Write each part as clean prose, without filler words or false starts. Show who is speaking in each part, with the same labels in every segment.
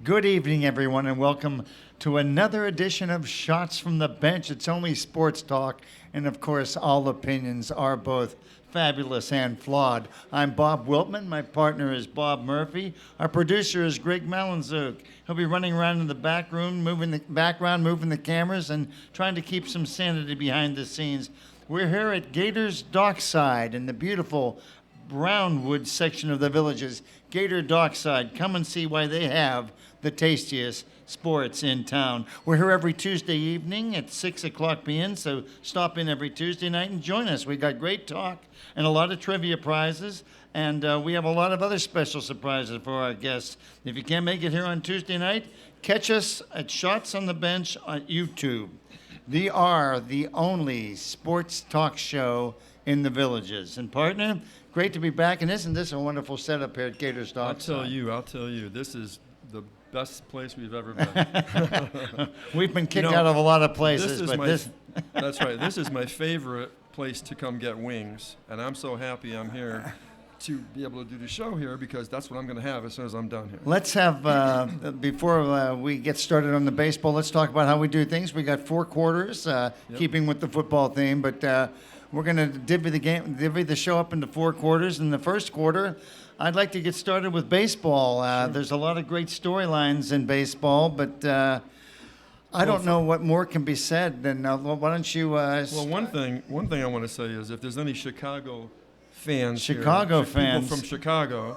Speaker 1: Good evening, everyone, and welcome to another edition of Shots from the Bench. It's only sports talk, and of course, all opinions are both fabulous and flawed. I'm Bob Wiltman. My partner is Bob Murphy. Our producer is Greg Malinzuk. He'll be running around in the back room, moving the cameras, and trying to keep some sanity behind the scenes. We're here at Gator's Dockside in the beautiful Brownwood section of the Villages. Gator Dockside. Come and see why they have the tastiest sports in town. We're here every Tuesday evening at 6 o'clock p.m., so stop in every Tuesday night and join us. We got great talk and a lot of trivia prizes, and we have a lot of other special surprises for our guests. If you can't make it here on Tuesday night, catch us at Shots on the Bench on YouTube. We are the only sports talk show in the Villages. And partner, great to be back, and isn't this a wonderful setup here at Gator's Dockside?
Speaker 2: I'll tell you, this is the best place we've ever been.
Speaker 1: We've been kicked out of a lot of places,
Speaker 2: That's right. This is my favorite place to come get wings, and I'm so happy I'm here to be able to do the show here because that's what I'm going to have as soon as I'm done here.
Speaker 1: Let's have, before we get started on the baseball, let's talk about how we do things. We got 4 quarters, keeping with the football theme, but we're going to divvy the show up into 4 quarters. In the first quarter, I'd like to get started with baseball.
Speaker 2: Sure.
Speaker 1: There's a lot of great storylines in baseball, but I don't know what more can be said. Then why don't you?
Speaker 2: Well, one thing I want to say is if there's any Chicago fans,
Speaker 1: fans,
Speaker 2: people from Chicago,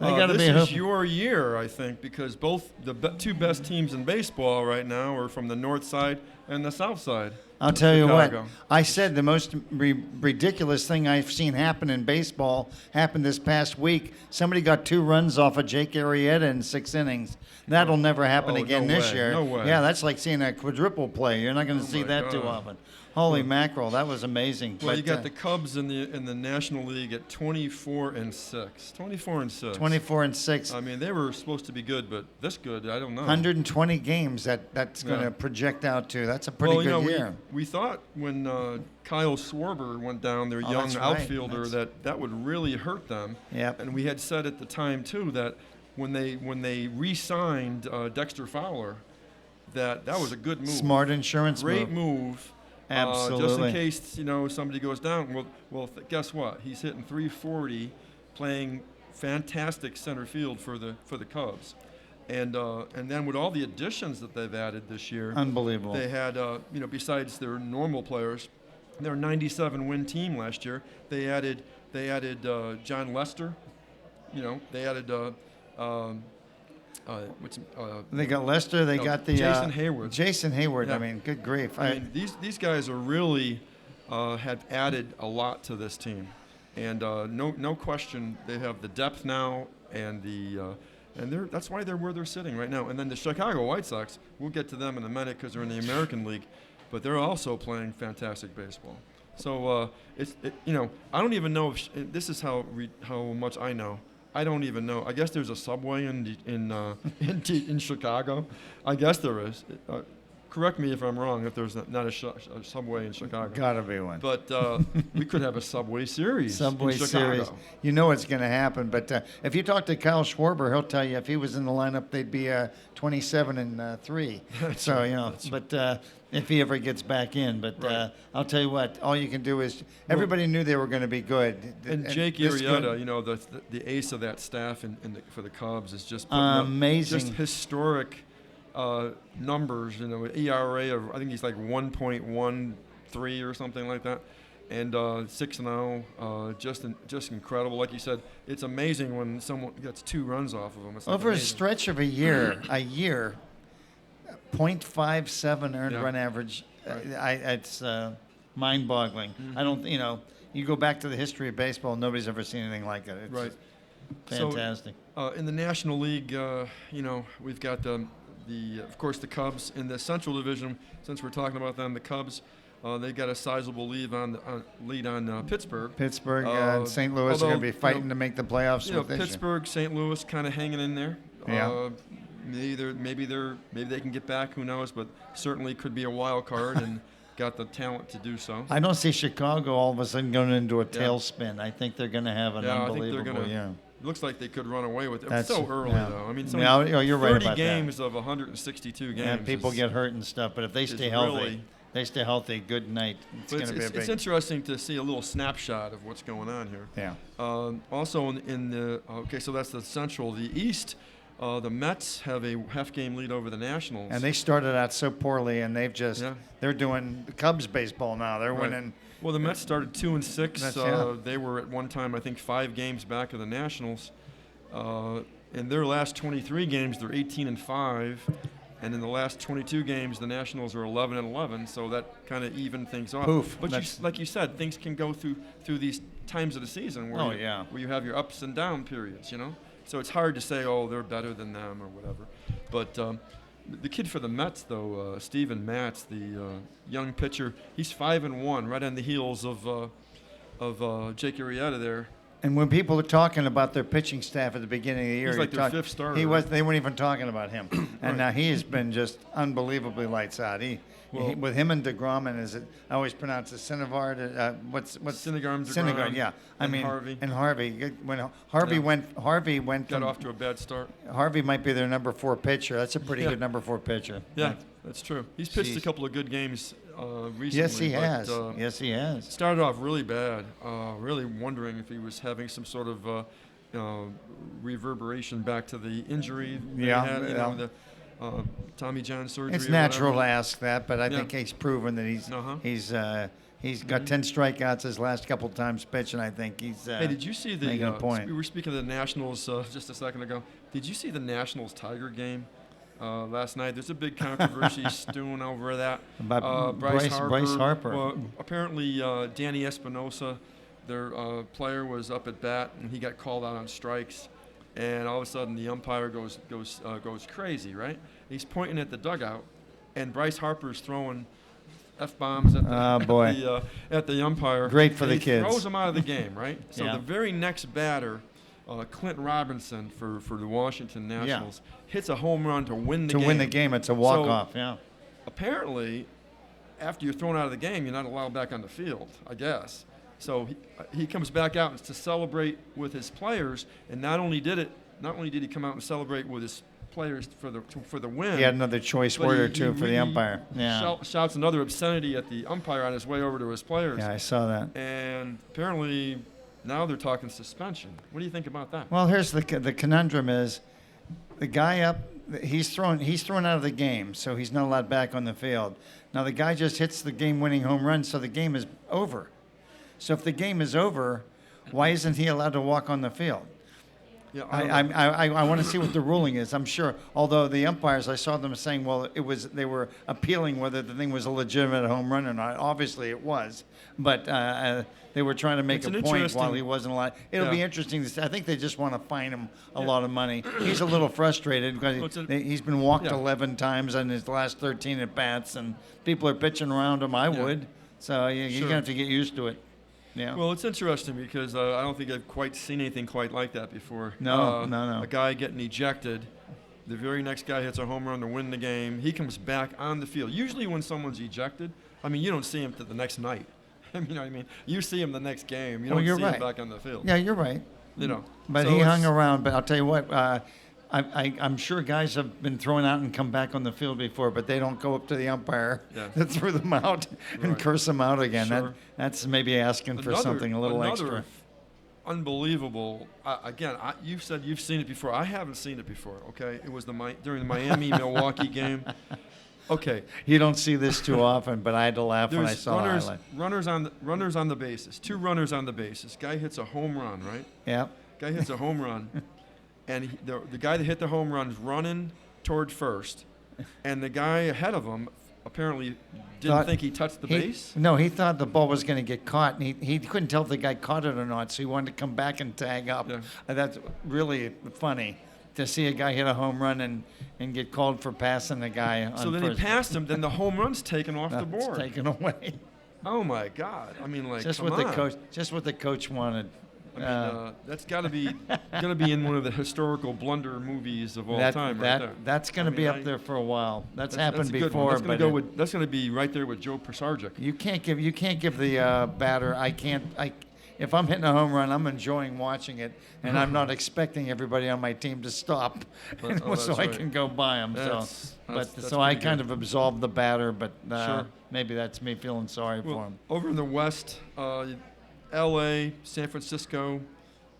Speaker 1: they got to be.
Speaker 2: This is your year, I think, because both the two best teams in baseball right now are from the north side and the south side.
Speaker 1: I'll tell you what, I said the most ridiculous thing I've seen happen in baseball happened this past week. Somebody got 2 runs off of Jake Arrieta in 6 innings. That'll never happen again this year.
Speaker 2: No way.
Speaker 1: Yeah, that's like seeing a quadruple play. You're not going to see that too often. Holy mackerel, that was amazing.
Speaker 2: Well, you got the Cubs in the National League at 24-6. 24-6.
Speaker 1: 24-6.
Speaker 2: I mean, they were supposed to be good, but this good, I don't know.
Speaker 1: 120 games that's going to project out to. That's a pretty good year.
Speaker 2: We thought when Kyle Schwarber went down, their young outfielder, that would really hurt them.
Speaker 1: Yep.
Speaker 2: And we had said at the time too that when they re-signed Dexter Fowler, that was a good move.
Speaker 1: Smart insurance
Speaker 2: Great move.
Speaker 1: Absolutely.
Speaker 2: Just in case somebody goes down. Well, guess what? He's hitting 340, playing fantastic center field for the Cubs, and then with all the additions that they've added this year,
Speaker 1: unbelievable.
Speaker 2: They had besides their normal players, their 97-win team last year. They added John Lester. They added.
Speaker 1: They got Lester. They got the
Speaker 2: Jason Hayward.
Speaker 1: Jason Hayward.
Speaker 2: Yeah.
Speaker 1: I mean, good grief.
Speaker 2: I mean, these guys are really have added a lot to this team, and no question they have the depth now, and that's why they're where they're sitting right now. And then the Chicago White Sox, we'll get to them in a minute because they're in the American League, but they're also playing fantastic baseball. So I don't even know if this is how much I know. I don't even know. I guess there's a Subway in Chicago. I guess there is. Correct me if I'm wrong. If there's not a Subway in Chicago,
Speaker 1: gotta be one.
Speaker 2: But we could have a Subway series.
Speaker 1: Subway
Speaker 2: in Chicago.
Speaker 1: series. You know it's going to happen. But if you talk to Kyle Schwarber, he'll tell you if he was in the lineup, they'd be 27-3. So but if he ever gets back in, but
Speaker 2: right.
Speaker 1: I'll tell you what. All you can do is everybody knew they were going to be good.
Speaker 2: And Jake Arrieta, the ace of that staff for the Cubs, is just
Speaker 1: amazing,
Speaker 2: just historic. Numbers, ERA of I think he's like 1.13 or something like that, and 6-0, just incredible. Like you said, it's amazing when someone gets 2 runs off of them. It's
Speaker 1: over
Speaker 2: amazing.
Speaker 1: A stretch of a year, 0.57 earned run average.
Speaker 2: Right.
Speaker 1: It's mind-boggling.
Speaker 2: Mm-hmm.
Speaker 1: I don't, you go back to the history of baseball, nobody's ever seen anything like it. It's
Speaker 2: right.
Speaker 1: Fantastic.
Speaker 2: So, in the National League, we've got of course, the Cubs in the Central Division. Since we're talking about them, the Cubs, they got a sizable lead on Pittsburgh.
Speaker 1: Pittsburgh and St. Louis are going to be fighting to make the playoffs.
Speaker 2: Pittsburgh, St. Louis, kind of hanging in there.
Speaker 1: Yeah.
Speaker 2: Maybe they can get back. Who knows? But certainly could be a wild card and got the talent to do so.
Speaker 1: I don't see Chicago all of a sudden going into a tailspin. I think they're going to have an unbelievable year.
Speaker 2: looks like they could run away with it.
Speaker 1: That's
Speaker 2: So early,
Speaker 1: yeah.
Speaker 2: though. I mean,
Speaker 1: Yeah, you're right
Speaker 2: 30
Speaker 1: about
Speaker 2: games of 162 games.
Speaker 1: And people get hurt and stuff, but if they stay healthy,
Speaker 2: really,
Speaker 1: good night. It's
Speaker 2: but
Speaker 1: going to be a big.
Speaker 2: it's interesting to see a little snapshot of what's going on here.
Speaker 1: Yeah.
Speaker 2: Also in the so that's the Central. The East, the Mets have a half-game lead over the Nationals.
Speaker 1: And they started out so poorly, and they're doing Cubs baseball now. They're winning.
Speaker 2: Well, the Mets started 2-6.
Speaker 1: Yeah.
Speaker 2: They were at one time, I think, 5 games back of the Nationals. In their last 23 games, they're 18-5, and in the last 22 games, the Nationals are 11-11. So that kind of evened things off.
Speaker 1: Poof.
Speaker 2: But like you said, things can go through these times of the season where where you have your ups and down periods. So it's hard to say, oh, they're better than them or whatever. But the kid for the Mets, though, Steven Matz, the young pitcher, he's 5-1, right on the heels of Jake Arrieta there.
Speaker 1: And when people are talking about their pitching staff at the beginning of the year,
Speaker 2: He's like their fifth starter.
Speaker 1: They weren't even talking about him. And now he has been just unbelievably lights out. With him and DeGrom, and I always pronounce it Syndergaard. What's
Speaker 2: Syndergaard?
Speaker 1: Syndergaard? Yeah,
Speaker 2: Harvey.
Speaker 1: And Harvey. When Harvey went
Speaker 2: got off to a bad start.
Speaker 1: Harvey might be their number 4 pitcher. That's a pretty good number 4 pitcher.
Speaker 2: Yeah, that's true. He's pitched a couple of good games recently.
Speaker 1: Yes, he has. Yes, he has.
Speaker 2: Started off really bad. Really wondering if he was having some sort of reverberation back to the injury. He had, the Tommy John surgery.
Speaker 1: It's natural to ask that, but I think he's proven that he's got 10 strikeouts his last couple times pitching. I think he's
Speaker 2: hey, did you see the
Speaker 1: making a point.
Speaker 2: We were speaking of the Nationals just a second ago. Did you see the Nationals Tiger game last night? There's a big controversy stewing over that.
Speaker 1: About Bryce Harper.
Speaker 2: Well, apparently Danny Espinosa, their player, was up at bat and he got called out on strikes. And all of a sudden, the umpire goes crazy, right? He's pointing at the dugout, and Bryce Harper's throwing F-bombs at at the umpire.
Speaker 1: Great for the kids.
Speaker 2: Throws him out of the game, right? So the very next batter, Clint Robinson for the Washington Nationals, hits a home run to win the game.
Speaker 1: To win the game, it's a walk-off,
Speaker 2: Apparently, after you're thrown out of the game, you're not allowed back on the field, I guess. So he comes back out to celebrate with his players, and not only did he come out and celebrate with his players for the win.
Speaker 1: He had another choice word or two for the umpire. Yeah.
Speaker 2: Shouts another obscenity at the umpire on his way over to his players.
Speaker 1: Yeah, I saw that.
Speaker 2: And apparently now they're talking suspension. What do you think about that?
Speaker 1: Well, here's the conundrum is the guy up. He's thrown out of the game, so he's not allowed back on the field. Now the guy just hits the game-winning home run, so the game is over. So if the game is over, why isn't he allowed to walk on the field?
Speaker 2: Yeah,
Speaker 1: I want to see what the ruling is. I'm sure, although the umpires, I saw them saying, well, they were appealing whether the thing was a legitimate home run or not. Obviously, it was, but they were trying to make a point while he wasn't allowed. It'll be interesting to see. I think they just want to fine him a lot of money. He's a little frustrated because he's been walked 11 times on his last 13 at bats, and people are pitching around him. I would, so you're gonna have to get used to it. Yeah.
Speaker 2: Well, it's interesting because I don't think I've quite seen anything quite like that before.
Speaker 1: No.
Speaker 2: A guy getting ejected, the very next guy hits a home run to win the game. He comes back on the field. Usually when someone's ejected, I mean, you don't see him to the next night. You know what I mean? You see him the next game. You don't see him back on the field.
Speaker 1: Yeah, you're right. But
Speaker 2: so
Speaker 1: he hung around. But I'll tell you what, I'm sure guys have been thrown out and come back on the field before, but they don't go up to the umpire that threw them out and curse them out again.
Speaker 2: Sure.
Speaker 1: That's maybe asking for something a little extra.
Speaker 2: Unbelievable. Again, you said you've seen it before. I haven't seen it before. Okay, it was during the Miami-Milwaukee game. Okay.
Speaker 1: You don't see this too often, but I had to laugh when I saw the highlight.
Speaker 2: Runners on the bases. 2 runners on the bases. Guy hits a home run, right?
Speaker 1: Yeah.
Speaker 2: Guy hits a home run. And the guy that hit the home run is running toward first, and the guy ahead of him apparently didn't think he touched the base.
Speaker 1: No, he thought the ball was going to get caught, and he couldn't tell if the guy caught it or not, so he wanted to come back and tag up.
Speaker 2: Yeah.
Speaker 1: That's really funny to see a guy hit a home run and get called for passing the guy on
Speaker 2: So then
Speaker 1: first.
Speaker 2: he passed him, then the home run's taken off the board.
Speaker 1: It's taken away.
Speaker 2: Oh, my God. I mean, like,
Speaker 1: Just what the coach wanted.
Speaker 2: I mean, that's got to be in one of the historical blunder movies of all time, right there.
Speaker 1: That's going to be up there for a while. That's happened before.
Speaker 2: That's going to be right there with Joe Pisarcik.
Speaker 1: You can't give the batter. if I'm hitting a home run, I'm enjoying watching it, and I'm not expecting everybody on my team to stop, so I can go by them. So I kind of absolved the batter, but
Speaker 2: Sure.
Speaker 1: maybe that's me feeling sorry for him.
Speaker 2: Over in the West, L.A., San Francisco,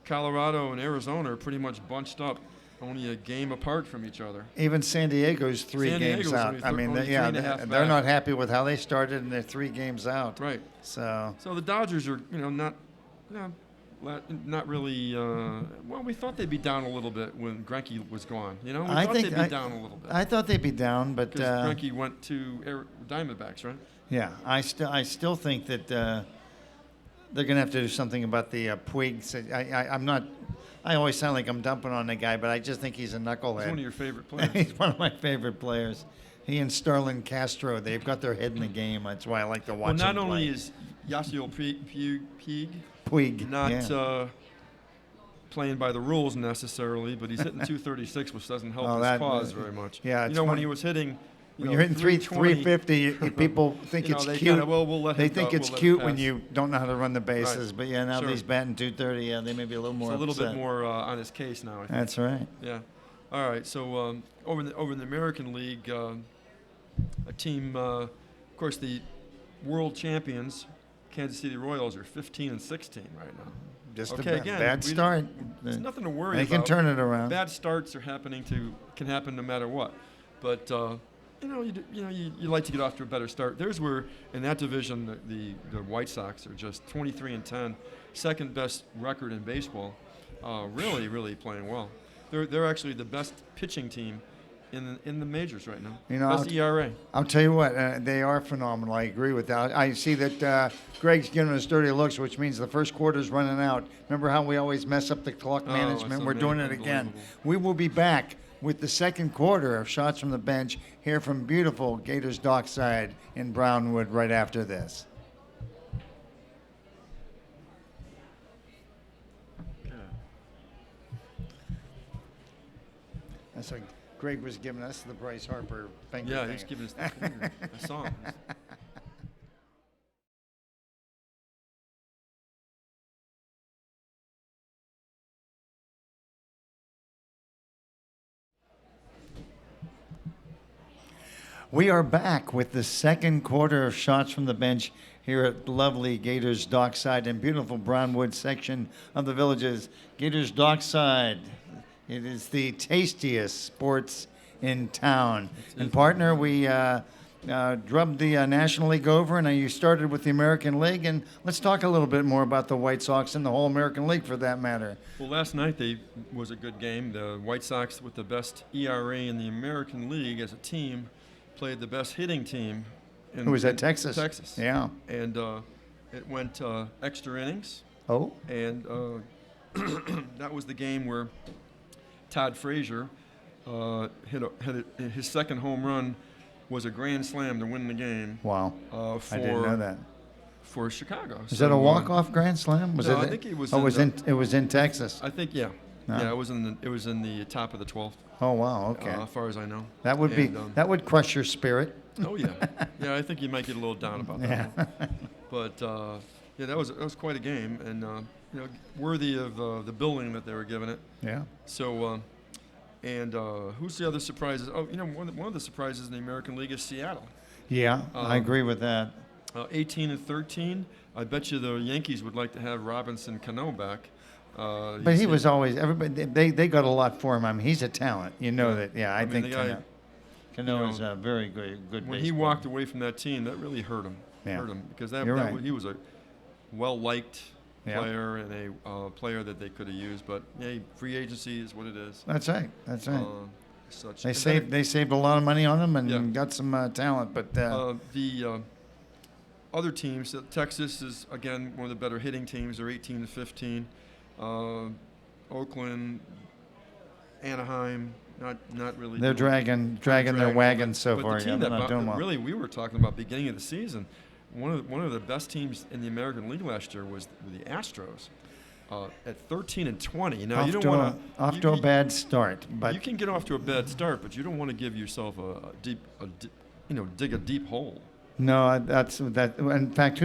Speaker 2: Colorado, and Arizona are pretty much bunched up, only a game apart from each other.
Speaker 1: Even San Diego's three
Speaker 2: San
Speaker 1: games
Speaker 2: Diego's
Speaker 1: out.
Speaker 2: only
Speaker 1: I mean,
Speaker 2: only
Speaker 1: yeah,
Speaker 2: 3.5
Speaker 1: they're
Speaker 2: back.
Speaker 1: not happy with how they started, and they're 3 games out.
Speaker 2: Right.
Speaker 1: So
Speaker 2: So the Dodgers are, not really. Well, we thought they'd be down a little bit when Greinke was gone. We thought they'd be down a little bit.
Speaker 1: I thought they'd be down, but
Speaker 2: Because Greinke went to Diamondbacks, right?
Speaker 1: yeah, I still think that they're going to have to do something about the Puig. I'm not. I always sound like I'm dumping on the guy, but I just think he's a knucklehead.
Speaker 2: He's one of your favorite players.
Speaker 1: He's one of my favorite players. He and Sterling Castro, they've got their head in the game. That's why I like to watch
Speaker 2: Well,
Speaker 1: them
Speaker 2: not only
Speaker 1: play.
Speaker 2: is Yasiel
Speaker 1: Puig
Speaker 2: not
Speaker 1: yeah.
Speaker 2: Playing by the rules necessarily, but he's hitting 236, which doesn't help his cause very much.
Speaker 1: Yeah, it's
Speaker 2: when
Speaker 1: funny.
Speaker 2: he was hitting,
Speaker 1: when you're hitting 350, people think it's cute.
Speaker 2: We'll let
Speaker 1: They
Speaker 2: him
Speaker 1: think
Speaker 2: go,
Speaker 1: it's
Speaker 2: we'll let
Speaker 1: cute
Speaker 2: him
Speaker 1: when
Speaker 2: pass.
Speaker 1: you don't know how to run the bases.
Speaker 2: Right.
Speaker 1: But yeah, now
Speaker 2: Sure.
Speaker 1: he's batting 230. Yeah, they may be a little more
Speaker 2: It's a little
Speaker 1: upset.
Speaker 2: bit more on his case now, I think.
Speaker 1: That's right.
Speaker 2: Yeah. All right. So over in the American League, a team, of course, the world champions, Kansas City Royals, are 15-16 right now.
Speaker 1: Just
Speaker 2: Okay,
Speaker 1: a
Speaker 2: again,
Speaker 1: bad start.
Speaker 2: There's nothing to worry
Speaker 1: They
Speaker 2: about.
Speaker 1: can turn it around.
Speaker 2: Bad starts are can happen no matter what. But you like to get off to a better start. There's where in that division the White Sox are just 23-10, second best record in baseball. Really, really playing well. They're actually the best pitching team in the majors right now. Best ERA.
Speaker 1: I'll tell you what, they are phenomenal. I agree with that. I see that Greg's giving us dirty looks, which means the first quarter's running out. Remember how we always mess up the clock management? We're doing it again. We will be back with the second quarter of Shots from the Bench here from beautiful Gators Dockside in Brownwood right after this. That's like Greg was giving us the Bryce Harper finger.
Speaker 2: Yeah,
Speaker 1: thing.
Speaker 2: he's giving us the finger. I saw him.
Speaker 1: We are back with the second quarter of Shots from the Bench here at lovely Gators Dockside and beautiful Brownwood section of the Villages. Gators Dockside. It is the tastiest sports in town. And partner, we drubbed the National League over, and you started with the American League. And let's talk a little bit more about the White Sox and the whole American League, for that matter.
Speaker 2: Well, last night was a good game. The White Sox, with the best ERA in the American League as a team, played the best hitting team.
Speaker 1: Who was that? Texas.
Speaker 2: Texas.
Speaker 1: Yeah.
Speaker 2: And it went extra innings.
Speaker 1: Oh.
Speaker 2: And that was the game where Todd Frazier his second home run was a grand slam to win the game.
Speaker 1: Wow. I didn't know that.
Speaker 2: For Chicago.
Speaker 1: Is that a walk-off grand slam?
Speaker 2: No, I think it was.
Speaker 1: It was in Texas.
Speaker 2: I think yeah.
Speaker 1: No.
Speaker 2: Yeah, it was in the top of the 12th.
Speaker 1: Oh wow, okay.
Speaker 2: As far as I know.
Speaker 1: That would that would crush your spirit.
Speaker 2: Oh yeah, yeah. I think you might get a little down about that.
Speaker 1: Yeah.
Speaker 2: But yeah, that was quite a game, and worthy of the billing that they were giving it.
Speaker 1: Yeah.
Speaker 2: So, who's the other surprises? Oh, one of the surprises in the American League is Seattle.
Speaker 1: Yeah, I agree with that.
Speaker 2: 18-13. I bet you the Yankees would like to have Robinson Cano back.
Speaker 1: But he was always everybody. They got a lot for him. I mean, he's a talent. You know that. Yeah, I think Cano is a very good.
Speaker 2: When he walked away from that team, that really hurt him.
Speaker 1: Yeah.
Speaker 2: Hurt him because he was a well-liked player and a player that they could have used. But yeah, free agency is what it is.
Speaker 1: That's right. That's right. They saved a lot of money on him and got some talent. But
Speaker 2: the other teams, Texas is again one of the better hitting teams. They're 18-15. Oakland, Anaheim, not really.
Speaker 1: They're dragging their wagon so far.
Speaker 2: The team that really we were talking about beginning of the season, one of the best teams in the American League last year was the Astros, at 13-20. Now you don't want to
Speaker 1: off to a bad start, but
Speaker 2: you can get off to a bad start, but you don't want to give yourself dig a deep hole.
Speaker 1: No, that's that. In fact,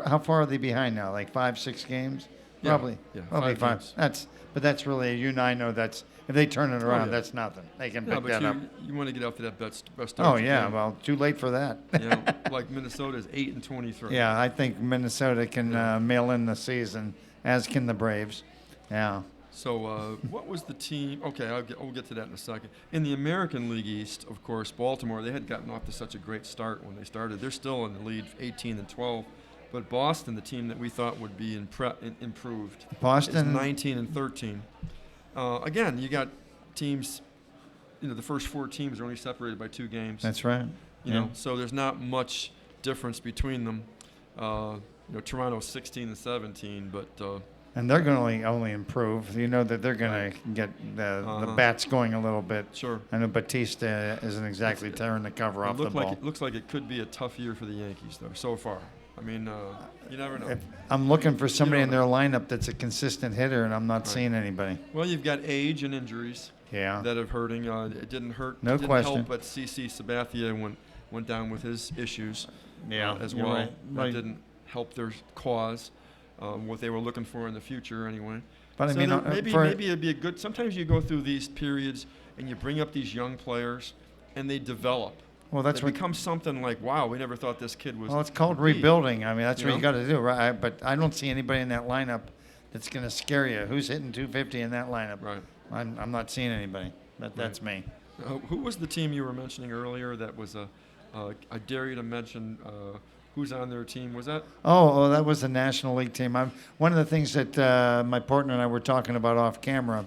Speaker 1: how far are they behind now? Like 5-6 games?
Speaker 2: Yeah,
Speaker 1: Probably.
Speaker 2: yeah,
Speaker 1: Probably
Speaker 2: 5
Speaker 1: five.
Speaker 2: games.
Speaker 1: But that's really, you and I know that's, if they turn it around,
Speaker 2: yeah.
Speaker 1: that's nothing. They can
Speaker 2: No,
Speaker 1: pick
Speaker 2: but
Speaker 1: that up.
Speaker 2: you want to get off to that best start.
Speaker 1: Oh,
Speaker 2: you
Speaker 1: yeah.
Speaker 2: can.
Speaker 1: Well, too late for that.
Speaker 2: Like Minnesota's 8-23.
Speaker 1: Yeah, I think Minnesota can mail in the season, as can the Braves. Yeah.
Speaker 2: So what was the team? Okay, we'll get to that in a second. In the American League East, of course, Baltimore, they had gotten off to such a great start when they started. They're still in the lead, 18-12. But Boston, the team that we thought would be improved,
Speaker 1: Boston
Speaker 2: is 19-13. Again, you got teams. The first 4 teams are only separated by 2 games.
Speaker 1: That's right.
Speaker 2: You know, so there's not much difference between them. Toronto's 16-17, but.
Speaker 1: And they're going to only improve. You know that they're going to get the bats going a little bit.
Speaker 2: Sure.
Speaker 1: I know Batista isn't exactly tearing the cover off the ball.
Speaker 2: It looks like it could be a tough year for the Yankees, though, so far. I mean, you never know.
Speaker 1: I'm looking for somebody in their lineup that's a consistent hitter, and I'm not seeing anybody.
Speaker 2: Well, you've got age and injuries that are hurting. It didn't hurt.
Speaker 1: No question.
Speaker 2: Help, but CC Sabathia went down with his issues as well.
Speaker 1: Right.
Speaker 2: That didn't help their cause. What they were looking for in the future, anyway.
Speaker 1: But
Speaker 2: so
Speaker 1: I mean,
Speaker 2: maybe it'd be a good. Sometimes you go through these periods and you bring up these young players, and they develop.
Speaker 1: Well, that's what
Speaker 2: becomes something like, wow, we never thought this kid was.
Speaker 1: Well, it's called rebuilding. I mean, that's what you got to do, right? But I don't see anybody in that lineup that's going to scare you. Who's hitting 250 in that lineup?
Speaker 2: Right.
Speaker 1: I'm not seeing anybody. That's me.
Speaker 2: Who was the team you were mentioning earlier that was I dare you to mention who's on their team? Was that?
Speaker 1: Oh, that was the National League team. One of the things that my partner and I were talking about off camera,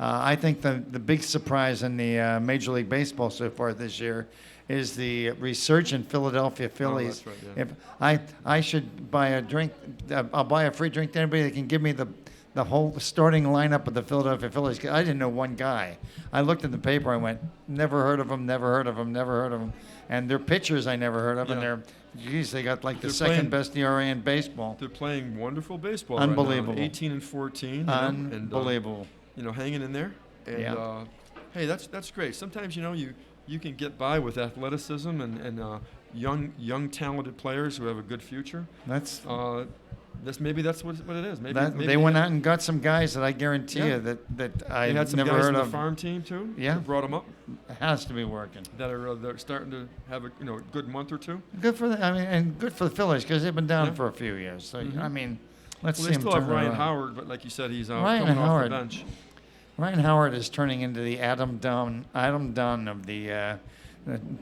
Speaker 1: I think the big surprise in the Major League Baseball so far this year is the resurgent Philadelphia Phillies.
Speaker 2: Oh, that's right,
Speaker 1: yeah. If I should buy a drink, I'll buy a free drink to anybody that can give me the whole starting lineup of the Philadelphia Phillies. 'Cause I didn't know one guy. I looked in the paper. I went, never heard of them, never heard of them, never heard of them. And their pitchers I never heard of, and they got like the second best ERA in baseball.
Speaker 2: They're playing wonderful baseball.
Speaker 1: Unbelievable.
Speaker 2: Right now, 18-14.
Speaker 1: Unbelievable.
Speaker 2: Hanging in there. And hey, that's great. Sometimes you can get by with athleticism and young talented players who have a good future. That's what it is. Maybe
Speaker 1: they went out and got some guys that I guarantee you that I
Speaker 2: had some
Speaker 1: never
Speaker 2: guys
Speaker 1: heard
Speaker 2: on
Speaker 1: of.
Speaker 2: the farm team too.
Speaker 1: Yeah,
Speaker 2: that brought them up.
Speaker 1: It has to be working.
Speaker 2: That are they're starting to have a good month or two.
Speaker 1: Good for and good for the Phillies because they've been down for a few years. So I mean, let's see.
Speaker 2: They still have Ryan
Speaker 1: around.
Speaker 2: Howard, but like you said, he's
Speaker 1: Ryan
Speaker 2: coming off the bench.
Speaker 1: Ryan Howard is turning into the Adam Dunn of the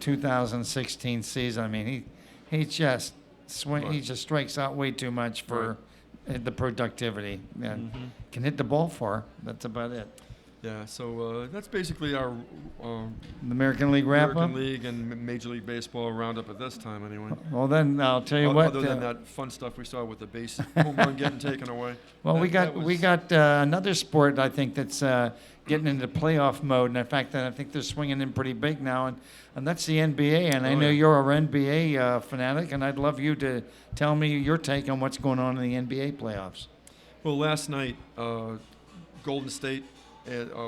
Speaker 1: 2016 season. I mean, he just he just strikes out way too much for the productivity. And can hit the ball for. That's about it.
Speaker 2: Yeah, so that's basically our
Speaker 1: the American League wrap-up?
Speaker 2: American League and Major League Baseball roundup at this time, anyway.
Speaker 1: Well, then I'll tell you what.
Speaker 2: Other than that fun stuff we saw with the base home run getting taken away.
Speaker 1: Well, we got another sport I think that's getting into playoff mode, and in fact, I think they're swinging in pretty big now, and that's the NBA. And I know you're an NBA fanatic, and I'd love you to tell me your take on what's going on in the NBA playoffs.
Speaker 2: Well, last night, Golden State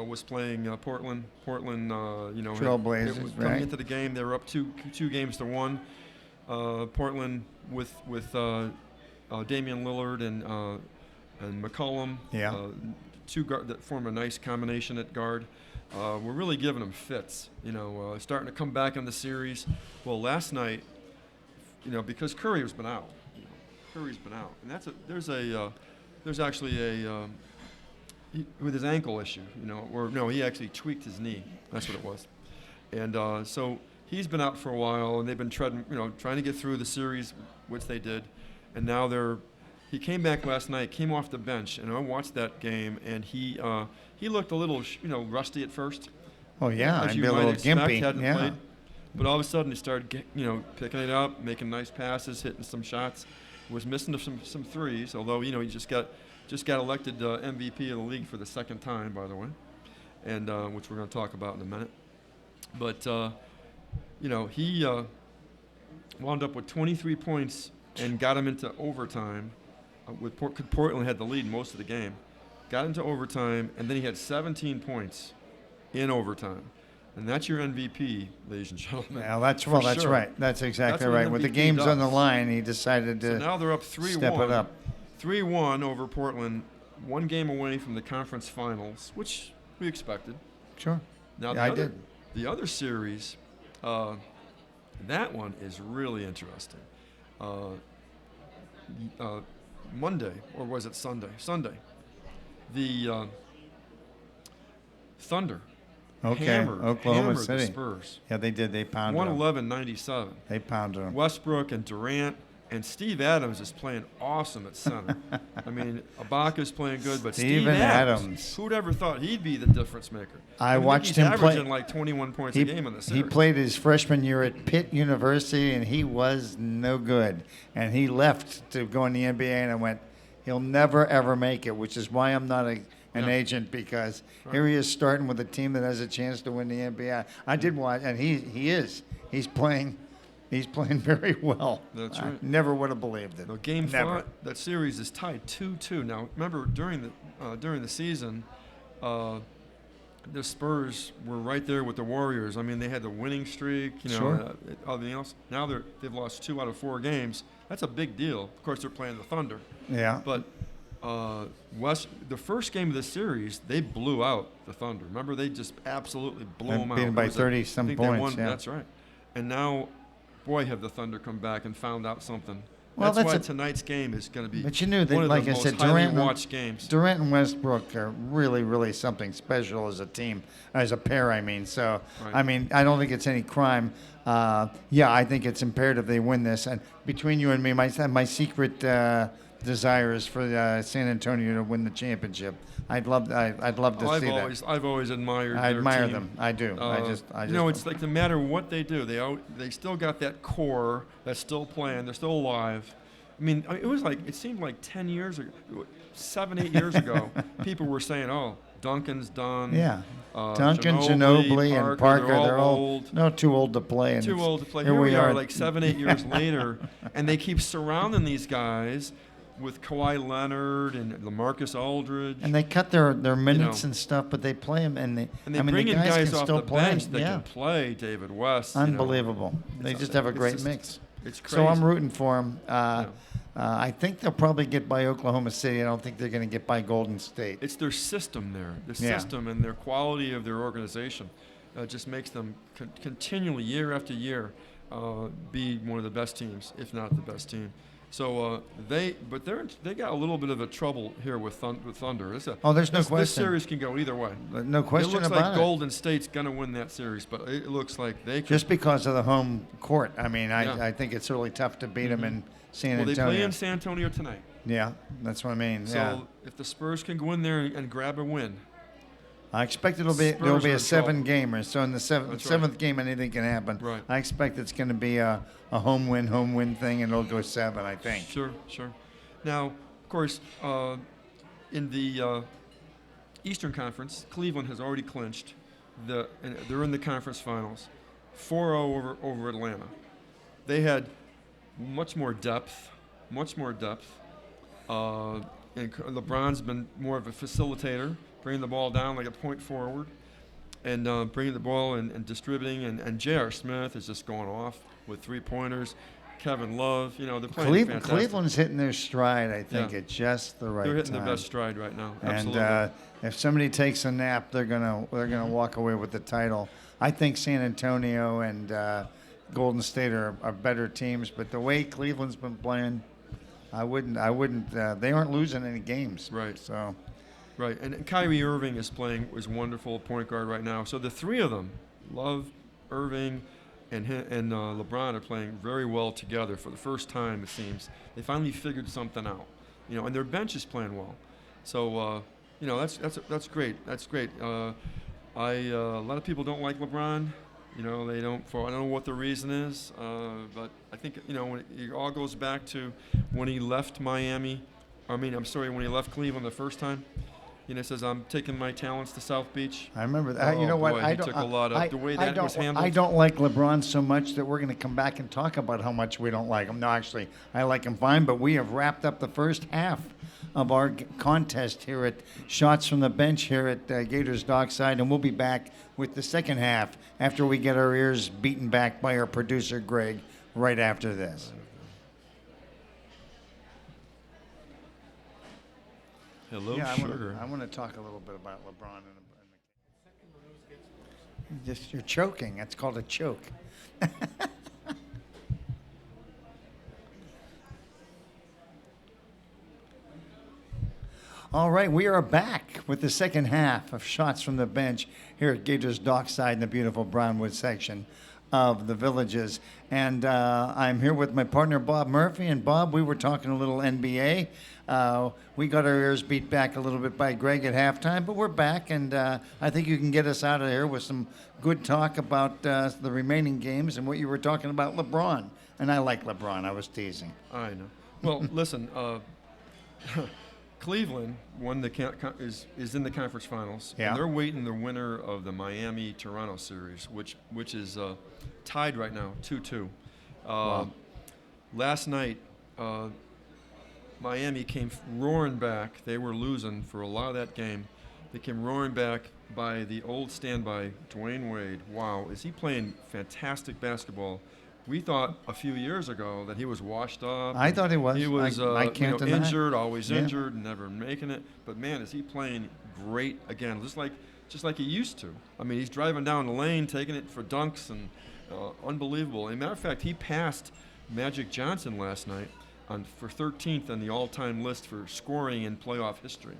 Speaker 2: was playing Portland. Portland,
Speaker 1: Trailblazers,
Speaker 2: coming into the game, they were up two games to one. Portland with Damian Lillard and McCollum, two guard that form a nice combination at guard. We're really giving them fits, starting to come back in the series. Well, last night, because Curry's been out, and there's actually with his ankle issue, he actually tweaked his knee. That's what it was. And so he's been out for a while, and they've been trying to get through the series, which they did. And now he came back last night, came off the bench, and I watched that game, and he looked a little, rusty at first.
Speaker 1: Oh, yeah,
Speaker 2: as
Speaker 1: I'd
Speaker 2: you
Speaker 1: be a
Speaker 2: might
Speaker 1: little
Speaker 2: expect,
Speaker 1: gimpy.
Speaker 2: hadn't played. But all of a sudden he started, picking it up, making nice passes, hitting some shots. Was missing some threes, although, he just got elected MVP of the league for the second time, by the way, and which we're going to talk about in a minute. But he wound up with 23 points and got him into overtime. Portland had the lead most of the game, got into overtime, and then he had 17 points in overtime. And that's your MVP, ladies and gentlemen.
Speaker 1: Yeah, that's
Speaker 2: For
Speaker 1: that's
Speaker 2: sure.
Speaker 1: right. That's exactly
Speaker 2: That's what
Speaker 1: right.
Speaker 2: an
Speaker 1: With the
Speaker 2: MVP
Speaker 1: games on the
Speaker 2: does.
Speaker 1: line, he decided
Speaker 2: So
Speaker 1: to
Speaker 2: now they're up 3-1.
Speaker 1: step it up.
Speaker 2: 3-1 over Portland, one game away from the conference finals, which we expected.
Speaker 1: Sure.
Speaker 2: Now
Speaker 1: Yeah, I did.
Speaker 2: the other series, that one is really interesting. Monday, or was it Sunday? Sunday. The Thunder
Speaker 1: Okay.
Speaker 2: hammered
Speaker 1: Oklahoma
Speaker 2: the
Speaker 1: City.
Speaker 2: Spurs.
Speaker 1: Yeah, they did. They pounded them.
Speaker 2: 111-97.
Speaker 1: They pounded them.
Speaker 2: Westbrook and Durant and Steve Adams is playing awesome at center. I mean, Ibaka's playing good, but Steve
Speaker 1: Steven
Speaker 2: Adams,
Speaker 1: Adams.
Speaker 2: who'd ever thought he'd be the difference maker?
Speaker 1: I
Speaker 2: mean,
Speaker 1: watched
Speaker 2: he's
Speaker 1: him play.
Speaker 2: averaging like 21 points a game in the series.
Speaker 1: He played his freshman year at Pitt University, and he was no good. And he left to go in the NBA, and I went, he'll never, ever make it, which is why I'm not an agent, because here he is starting with a team that has a chance to win the NBA. I did watch, and he is. He's playing very well.
Speaker 2: That's
Speaker 1: I
Speaker 2: right.
Speaker 1: never would have believed it.
Speaker 2: So game
Speaker 1: Never.
Speaker 2: 5, that series is tied 2-2. Now, remember, during the season, the Spurs were right there with the Warriors. I mean, they had the winning streak,
Speaker 1: Sure.
Speaker 2: Everything else. Now they've lost 2 out of 4 games. That's a big deal. Of course, they're playing the Thunder.
Speaker 1: Yeah.
Speaker 2: But the first game of the series, they blew out the Thunder. Remember, they just absolutely blew them out.
Speaker 1: Beat them by
Speaker 2: It was
Speaker 1: 30-some
Speaker 2: I think they
Speaker 1: points,
Speaker 2: won,
Speaker 1: yeah.
Speaker 2: That's right. And now, boy, have the Thunder come back and found out something.
Speaker 1: Well,
Speaker 2: that's why
Speaker 1: that's
Speaker 2: tonight's game is going to be
Speaker 1: But you knew that,
Speaker 2: one of
Speaker 1: like
Speaker 2: the
Speaker 1: I
Speaker 2: most
Speaker 1: said,
Speaker 2: highly
Speaker 1: Durant
Speaker 2: watched games.
Speaker 1: Durant and Westbrook are really, really something special as a team, as a pair, I mean. So,
Speaker 2: Right.
Speaker 1: I mean, I don't think it's any crime. I think it's imperative they win this. And between you and me, my secret desire is for San Antonio to win the championship. I'd love to see that.
Speaker 2: I've always admired
Speaker 1: I
Speaker 2: their
Speaker 1: admire
Speaker 2: team.
Speaker 1: them. I do. I just
Speaker 2: it's like no matter what they do, they still got that core that's still playing. They're still alive. I mean, it seemed like 10 years ago, 7, 8 years ago, people were saying, "Oh, Duncan's done."
Speaker 1: Yeah. Duncan, Ginobili, and Parker, they're all too old to play. And
Speaker 2: too old to play.
Speaker 1: Here we are,
Speaker 2: like 7, 8 years later, and they keep surrounding these guys with Kawhi Leonard and LaMarcus Aldridge.
Speaker 1: And they cut their minutes and stuff, but they play them, and they
Speaker 2: bring in guys
Speaker 1: can
Speaker 2: off
Speaker 1: still
Speaker 2: the
Speaker 1: play.
Speaker 2: bench that can play. David West.
Speaker 1: Unbelievable. They just have a great mix.
Speaker 2: It's crazy.
Speaker 1: So I'm rooting for them. I think they'll probably get by Oklahoma City. I don't think they're going to get by Golden State.
Speaker 2: It's their system there. The
Speaker 1: Yeah.
Speaker 2: system and their quality of their organization just makes them continually, year after year, be one of the best teams, if not the best team. So they got a little bit of a trouble here with Thunder.
Speaker 1: There's no question.
Speaker 2: This series can go either way.
Speaker 1: No question
Speaker 2: It looks
Speaker 1: about
Speaker 2: like
Speaker 1: it.
Speaker 2: Golden State's going to win that series, but it looks like they could.
Speaker 1: Just because of the home court. I mean,
Speaker 2: Yeah.
Speaker 1: I think it's really tough to beat them in San
Speaker 2: Well, they
Speaker 1: Antonio.
Speaker 2: play in San Antonio tonight.
Speaker 1: Yeah, that's what I mean.
Speaker 2: So
Speaker 1: yeah.
Speaker 2: if the Spurs can go in there and grab a win,
Speaker 1: I expect it'll be
Speaker 2: Spurs are
Speaker 1: a
Speaker 2: in
Speaker 1: 7-gamer. So in the
Speaker 2: That's right.
Speaker 1: seventh game, anything can happen.
Speaker 2: Right.
Speaker 1: I expect it's going to be a home win thing, and it'll go 7. I think.
Speaker 2: Sure. Now, of course, in the Eastern Conference, Cleveland has already clinched. And they're in the conference finals, 4-0 over Atlanta. They had much more depth. And LeBron's been more of a facilitator, bringing the ball down like a point forward, and bringing the ball and distributing. And J.R. Smith is just going off with 3-pointers. Kevin Love, they're playing fantastic.
Speaker 1: Cleveland's hitting their stride, I think,
Speaker 2: Yeah.
Speaker 1: at just the right time.
Speaker 2: They're hitting their best stride right now.
Speaker 1: And
Speaker 2: Absolutely.
Speaker 1: if somebody takes a nap, they're gonna walk away with the title. I think San Antonio and Golden State are better teams, but the way Cleveland's been playing, I wouldn't. They aren't losing any games.
Speaker 2: Right.
Speaker 1: So.
Speaker 2: Right, and Kyrie Irving is wonderful point guard right now. So the three of them, Love, Irving, and LeBron are playing very well together for the first time. It seems they finally figured something out, and their bench is playing well. So that's great. That's great. A lot of people don't like LeBron. They don't. I don't know what the reason is, but I think when it all goes back to when he left when he left Cleveland the first time. says I'm taking my talents to South Beach.
Speaker 1: I remember that. You know
Speaker 2: boy,
Speaker 1: what? I
Speaker 2: he
Speaker 1: don't.
Speaker 2: took a lot of the way that was handled.
Speaker 1: I don't like LeBron so much that we're going to come back and talk about how much we don't like him. No, actually, I like him fine. But we have wrapped up the first half of our contest here at Shots from the Bench here at Gator's Dockside, and we'll be back with the second half after we get our ears beaten back by our producer Greg right after this.
Speaker 2: Hello,
Speaker 1: Yeah,
Speaker 2: sugar.
Speaker 1: I want to talk a little bit about LeBron. Just you're choking. That's called a choke. All right, we are back with the second half of Shots from the Bench here at Gator's Dockside in the beautiful Brownwood section of the Villages. And I'm here with my partner, Bob Murphy. And Bob, we were talking a little NBA. We got our ears beat back a little bit by Greg at halftime, but we're back. And I think you can get us out of here with some good talk about the remaining games and what you were talking about LeBron. And I like LeBron. I was teasing.
Speaker 2: I know. Well, listen, Cleveland won is in the conference finals,
Speaker 1: Yeah.
Speaker 2: and they're waiting the winner of the Miami-Toronto series, which is tied right now, 2-2.
Speaker 1: Wow.
Speaker 2: Last night, Miami came roaring back. They were losing for a lot of that game. They came roaring back by the old standby, Dwayne Wade. Wow, is he playing fantastic basketball? We thought a few years ago that he was washed up.
Speaker 1: I thought he was.
Speaker 2: He was
Speaker 1: I can't deny it.
Speaker 2: injured, always
Speaker 1: Yeah.
Speaker 2: injured, never making it. But man, is he playing great again, just like he used to. I mean, he's driving down the lane, taking it for dunks, and unbelievable. As a matter of fact, he passed Magic Johnson last night for 13th on the all-time list for scoring in playoff history.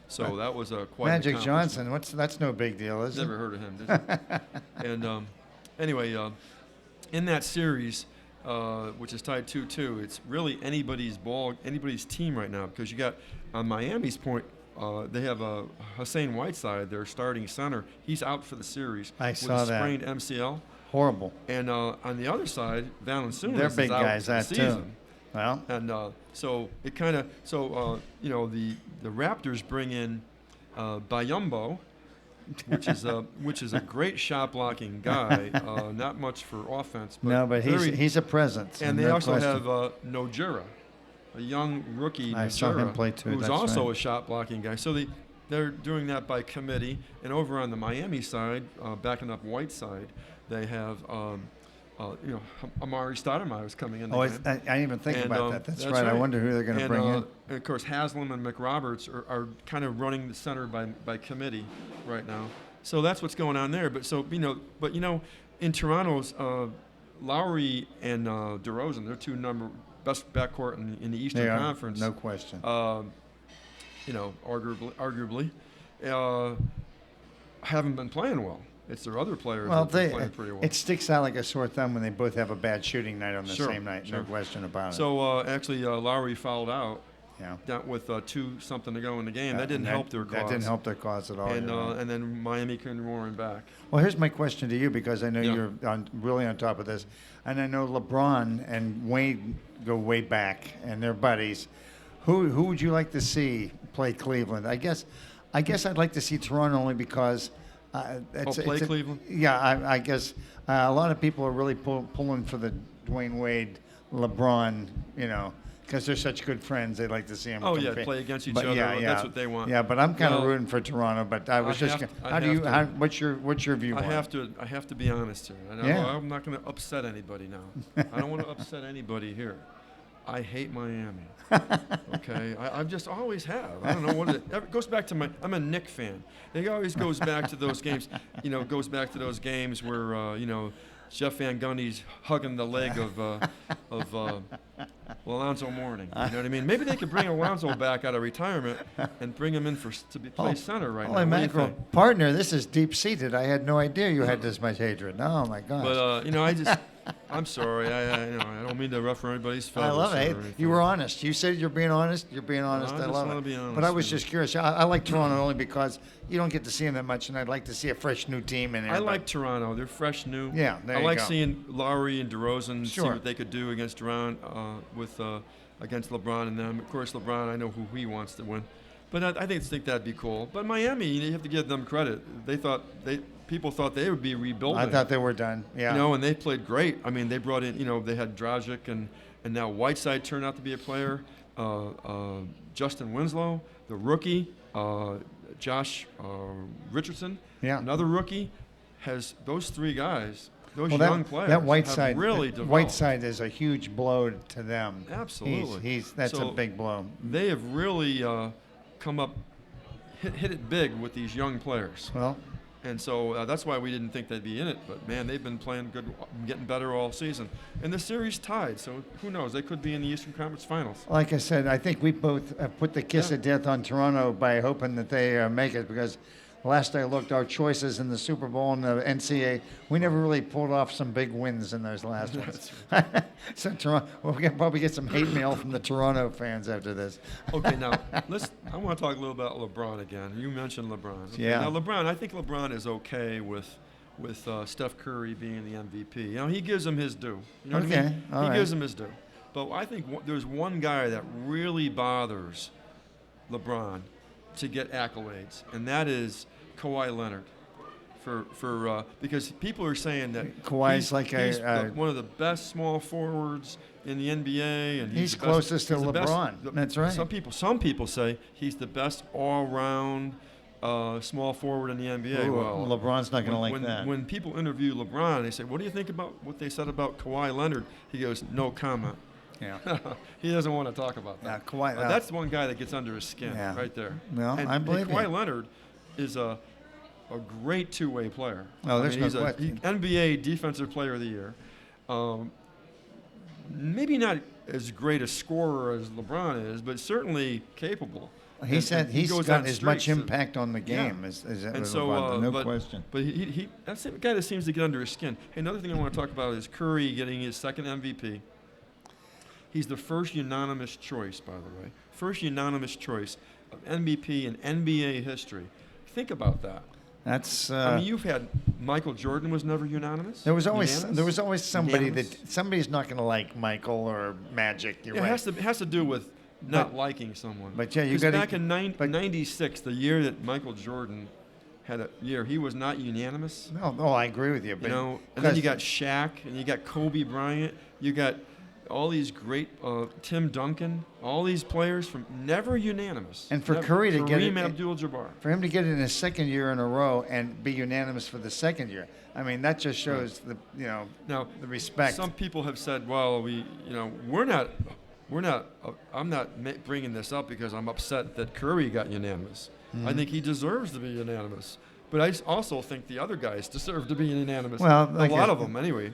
Speaker 2: So that was quite an
Speaker 1: Magic
Speaker 2: accomplishment.
Speaker 1: Johnson, that's no big deal, is it?
Speaker 2: Never heard of him, did you? And anyway, in that series, which is tied 2-2, it's really anybody's team right now, because you got on Miami's point, they have Hussein Whiteside, their starting center. He's out for the series with a sprained MCL.
Speaker 1: Horrible.
Speaker 2: And on the other side, Valanciunas
Speaker 1: They're
Speaker 2: is
Speaker 1: big
Speaker 2: out
Speaker 1: guys,
Speaker 2: for the
Speaker 1: that too.
Speaker 2: season.
Speaker 1: Well,
Speaker 2: And so it kind of the Raptors bring in Bayumbo, which is a great shot blocking guy. Not much for offense, but
Speaker 1: no, but he's a presence.
Speaker 2: And they
Speaker 1: no
Speaker 2: also
Speaker 1: question.
Speaker 2: have Nojera, a young rookie.
Speaker 1: I saw him
Speaker 2: Nojera,
Speaker 1: play too,
Speaker 2: who's
Speaker 1: that's
Speaker 2: also
Speaker 1: right.
Speaker 2: a shot blocking guy. So they're doing that by committee. And over on the Miami side, backing up Whiteside, they have Amari Stoudemire is coming in.
Speaker 1: Oh, I didn't even think
Speaker 2: And,
Speaker 1: about that. That's right. I wonder who they're going to bring in.
Speaker 2: And of course, Haslam and McRoberts are kind of running the center by committee right now. So that's what's going on there. But in Toronto's Lowry and DeRozan, they're two best backcourt in the Eastern
Speaker 1: They are,
Speaker 2: Conference.
Speaker 1: no question.
Speaker 2: Arguably, haven't been playing well. It's their other players
Speaker 1: Well,
Speaker 2: that have been playing pretty well.
Speaker 1: it sticks out like a sore thumb when they both have a bad shooting night on the
Speaker 2: Sure,
Speaker 1: same night.
Speaker 2: sure.
Speaker 1: No question about it.
Speaker 2: So actually, Lowry fouled out.
Speaker 1: Yeah.
Speaker 2: Down with 2-something to go in the game. That didn't
Speaker 1: And
Speaker 2: help their cause.
Speaker 1: That didn't help their cause at all.
Speaker 2: And
Speaker 1: you're right.
Speaker 2: and then Miami came roaring back.
Speaker 1: Well, here's my question to you, because I know
Speaker 2: Yeah.
Speaker 1: you're really on top of this, and I know LeBron and Wade go way back, and they're buddies. Who would you like to see play Cleveland? I guess I'd like to see Toronto, only because
Speaker 2: Cleveland?
Speaker 1: Yeah, I guess a lot of people are really pulling for the Dwayne Wade, LeBron, because they're such good friends. They'd like to see them.
Speaker 2: Oh, yeah, play against each other. That's what they want.
Speaker 1: Yeah, but I'm kind of
Speaker 2: Well,
Speaker 1: rooting for Toronto. But I was just,
Speaker 2: to.
Speaker 1: what's your view?
Speaker 2: I
Speaker 1: on
Speaker 2: have to be honest here.
Speaker 1: Yeah.
Speaker 2: I'm not going to upset anybody now. I don't want to upset anybody here. I hate Miami. Okay, I've just always have. I don't know what it goes back to. I'm a Knick fan. It always goes back to those games. Goes back to those games where Jeff Van Gundy's hugging the leg of Alonzo Mourning. You know what I mean? Maybe they could bring Alonzo back out of retirement and bring him in play center right now.
Speaker 1: Holy
Speaker 2: What do you
Speaker 1: mackerel.
Speaker 2: think?
Speaker 1: Partner, this is deep-seated. I had no idea you had this much hatred. Oh, my gosh.
Speaker 2: But I'm sorry. I don't mean to ruffle anybody's feathers.
Speaker 1: I love it.
Speaker 2: or anything.
Speaker 1: You were honest. You said you're being honest. You're being honest.
Speaker 2: I
Speaker 1: I
Speaker 2: just
Speaker 1: love
Speaker 2: wanna
Speaker 1: it.
Speaker 2: be honest,
Speaker 1: But I was
Speaker 2: you know.
Speaker 1: just curious. I like Toronto only because you don't get to see them that much, and I'd like to see a fresh new team in there.
Speaker 2: I
Speaker 1: but-
Speaker 2: like Toronto. They're fresh, new.
Speaker 1: Yeah, there
Speaker 2: I
Speaker 1: you
Speaker 2: like
Speaker 1: go.
Speaker 2: seeing Lowry and DeRozan see
Speaker 1: Sure.
Speaker 2: what they could do against against LeBron and them. Of course, LeBron, I know who he wants to win. But I think that'd be cool. But Miami, you have to give them credit. People thought they would be rebuilding.
Speaker 1: I thought they were done. Yeah.
Speaker 2: And they played great. I mean, they brought in, they had Dragic and now Whiteside turned out to be a player. Justin Winslow, the rookie, Josh Richardson, another rookie, has those three guys. Those young players
Speaker 1: that Whiteside,
Speaker 2: have really developed.
Speaker 1: Whiteside is a huge blow to them.
Speaker 2: Absolutely.
Speaker 1: That's a big blow.
Speaker 2: They have really come up, hit it big with these young players.
Speaker 1: Well,
Speaker 2: and so that's why we didn't think they'd be in it. But, man, they've been playing good, getting better all season. And the series tied, so who knows? They could be in the Eastern Conference Finals.
Speaker 1: Like I said, I think we both put the kiss of death on Toronto by hoping that they make it, because last I looked, our choices in the Super Bowl and the NCAA, we never really pulled off some big wins in those last ones. So Toronto, we'll probably get some hate mail from the Toronto fans after this.
Speaker 2: Okay, now I want to talk a little about LeBron again. You mentioned LeBron. Okay,
Speaker 1: yeah.
Speaker 2: Now LeBron, I think LeBron is okay with Steph Curry being the MVP. He gives him his due. You know what I mean? He gives him his due. But I think there's one guy that really bothers LeBron to get accolades, and that is Kawhi Leonard. Because people are saying that
Speaker 1: Kawhi's
Speaker 2: he's one of the best small forwards in the NBA, and
Speaker 1: he's closest to LeBron. That's right.
Speaker 2: Some people say he's the best all-round small forward in the NBA.
Speaker 1: Ooh, well, LeBron's not going to like that.
Speaker 2: When people interview LeBron, they say, "What do you think about what they said about Kawhi Leonard?" He goes, "No comment."
Speaker 1: Yeah.
Speaker 2: He doesn't want to talk about that.
Speaker 1: Yeah, Kawhi.
Speaker 2: That's one guy that gets under his skin right there.
Speaker 1: Well, I believe
Speaker 2: Kawhi Leonard is a great two-way player.
Speaker 1: Oh, there's no question.
Speaker 2: He's NBA Defensive Player of the Year. Maybe not as great a scorer as LeBron is, but certainly capable.
Speaker 1: He's got as much impact on the game as LeBron, no question.
Speaker 2: But that's the guy that seems to get under his skin. Hey, another thing I want to talk about is Curry getting his second MVP. He's the first unanimous choice, by the way. First unanimous choice of MVP in NBA history. Think about that.
Speaker 1: That's.
Speaker 2: I mean, you've had Michael Jordan was never unanimous.
Speaker 1: There was always somebody somebody's not going to like Michael or Magic. You're right.
Speaker 2: It has to do with not liking someone.
Speaker 1: But yeah, you got
Speaker 2: back in '96, the year that Michael Jordan had a year, he was not unanimous.
Speaker 1: No, I agree with you. But
Speaker 2: and then you got Shaq, and you got Kobe Bryant, you got all these great Tim Duncan, all these players from never unanimous.
Speaker 1: And for Curry to get it,
Speaker 2: Kareem Abdul-Jabbar,
Speaker 1: for him to get it in his second year in a row and be unanimous for the second year, I mean that just shows the the respect.
Speaker 2: Some people have said, well, we're not. I'm not bringing this up because I'm upset that Curry got unanimous. Mm-hmm. I think he deserves to be unanimous. But I also think the other guys deserve to be unanimous.
Speaker 1: Well,
Speaker 2: a lot of them anyway.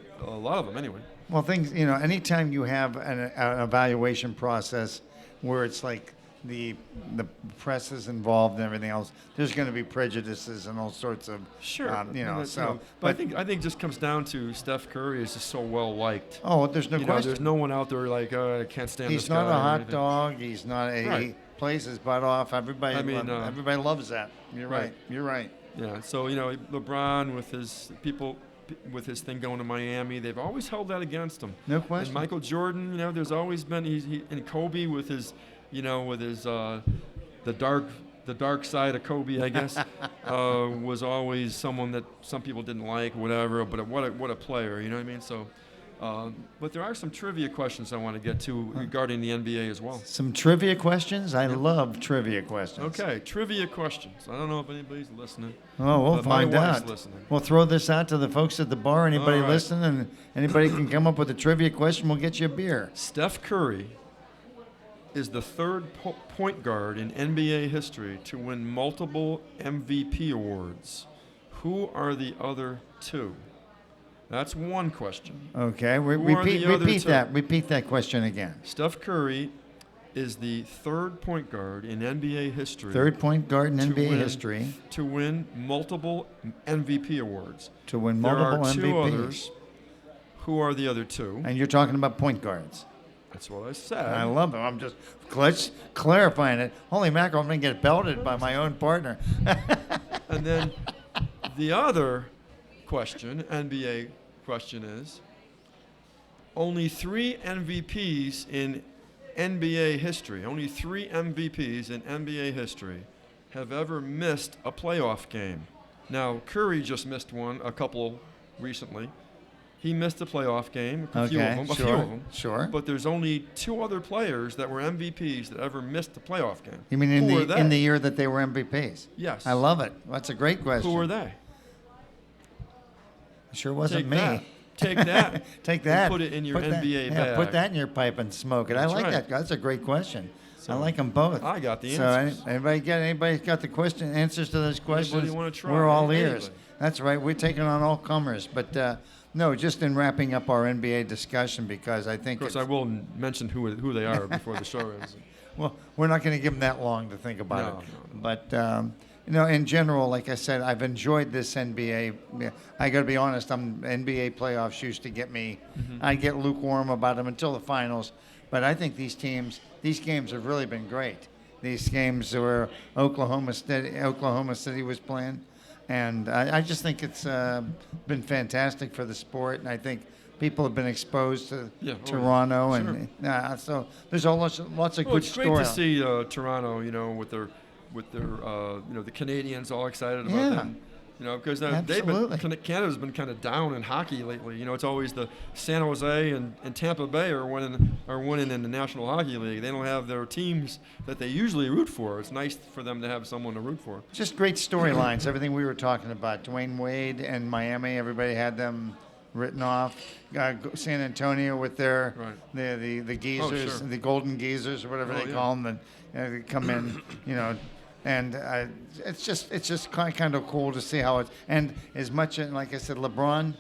Speaker 1: Well, anytime you have an evaluation process where it's like the press is involved and everything else, there's going to be prejudices and all sorts of
Speaker 2: But I think it just comes down to Steph Curry is just so well liked.
Speaker 1: Oh, there's no question.
Speaker 2: There's no one out there like I can't stand this guy.
Speaker 1: He's not a hot dog. He's not he plays his butt off. Everybody loves that. You're right. You're right.
Speaker 2: Yeah. So LeBron with his thing going to Miami, they've always held that against him.
Speaker 1: No question.
Speaker 2: And Michael Jordan, there's always been and Kobe with his the dark side of Kobe, I guess, was always someone that some people didn't like, whatever. But what a player, you know what I mean? So, but there are some trivia questions I want to get to regarding the NBA as well.
Speaker 1: Some trivia questions? I love trivia questions.
Speaker 2: Okay, trivia questions. I don't know if anybody's listening.
Speaker 1: Oh, we'll find out.
Speaker 2: Listening.
Speaker 1: We'll throw this out to the folks at the bar. Anybody listening, and anybody can come up with a trivia question, we'll get you a beer.
Speaker 2: Steph Curry is the third point guard in NBA history to win multiple MVP awards. Who are the other two? That's one question.
Speaker 1: Okay, repeat that question again.
Speaker 2: Steph Curry is the third point guard in NBA history.
Speaker 1: Third point guard in NBA history.
Speaker 2: To win multiple MVP awards.
Speaker 1: To win multiple MVPs.
Speaker 2: There are two others. Who are the other two?
Speaker 1: And you're talking about point guards.
Speaker 2: That's what I said.
Speaker 1: I love it. I'm just clarifying it. Holy mackerel, I'm going to get belted by my own partner.
Speaker 2: And then the other question, NBA question is, only 3 MVPs in NBA history, only 3 MVPs in NBA history have ever missed a playoff game. Now, Curry just missed one, a couple recently. He missed a playoff game, a few of them.
Speaker 1: Sure.
Speaker 2: But there's only 2 other players that were MVPs that ever missed a playoff game.
Speaker 1: You mean in the year that they were MVPs?
Speaker 2: Yes.
Speaker 1: I love it. That's a great question.
Speaker 2: Who were they?
Speaker 1: It sure wasn't
Speaker 2: Take
Speaker 1: me.
Speaker 2: that. Take that.
Speaker 1: Take that.
Speaker 2: And put it in your NBA bag.
Speaker 1: Yeah, put that in your pipe and smoke it.
Speaker 2: That's
Speaker 1: I like
Speaker 2: right.
Speaker 1: that. That's a great question.
Speaker 2: So
Speaker 1: I like them both.
Speaker 2: I got the
Speaker 1: So
Speaker 2: answers.
Speaker 1: anybody got the answers to those questions?
Speaker 2: Anybody wanna try?
Speaker 1: We're all ears.
Speaker 2: Anybody.
Speaker 1: That's right. We're taking on all comers. But no, just in wrapping up our NBA discussion, because I think
Speaker 2: Of course, I will mention who they are before the show ends.
Speaker 1: well, we're not going to give them that long to think about
Speaker 2: No,
Speaker 1: it.
Speaker 2: no.
Speaker 1: But in general, like I said, I've enjoyed this NBA. Yeah, I got to be honest. NBA playoffs used to get me. I get lukewarm about them until the finals. But I think these games have really been great. These games where Oklahoma City was playing, and I just think it's been fantastic for the sport. And I think people have been exposed to Toronto,
Speaker 2: Sure.
Speaker 1: and so there's lots of good
Speaker 2: It's great to see Toronto, with their the Canadians all excited about them. Because Canada's been kind of down in hockey lately. It's always the San Jose and Tampa Bay are winning in the National Hockey League. They don't have their teams that they usually root for. It's nice for them to have someone to root for.
Speaker 1: Just great storylines. Everything we were talking about. Dwayne Wade and Miami. Everybody had them written off. San Antonio with their the geezers, the golden geezers, or whatever they call them, and they come in, and it's just kind of cool to see how it's. And as much like I said, LeBron,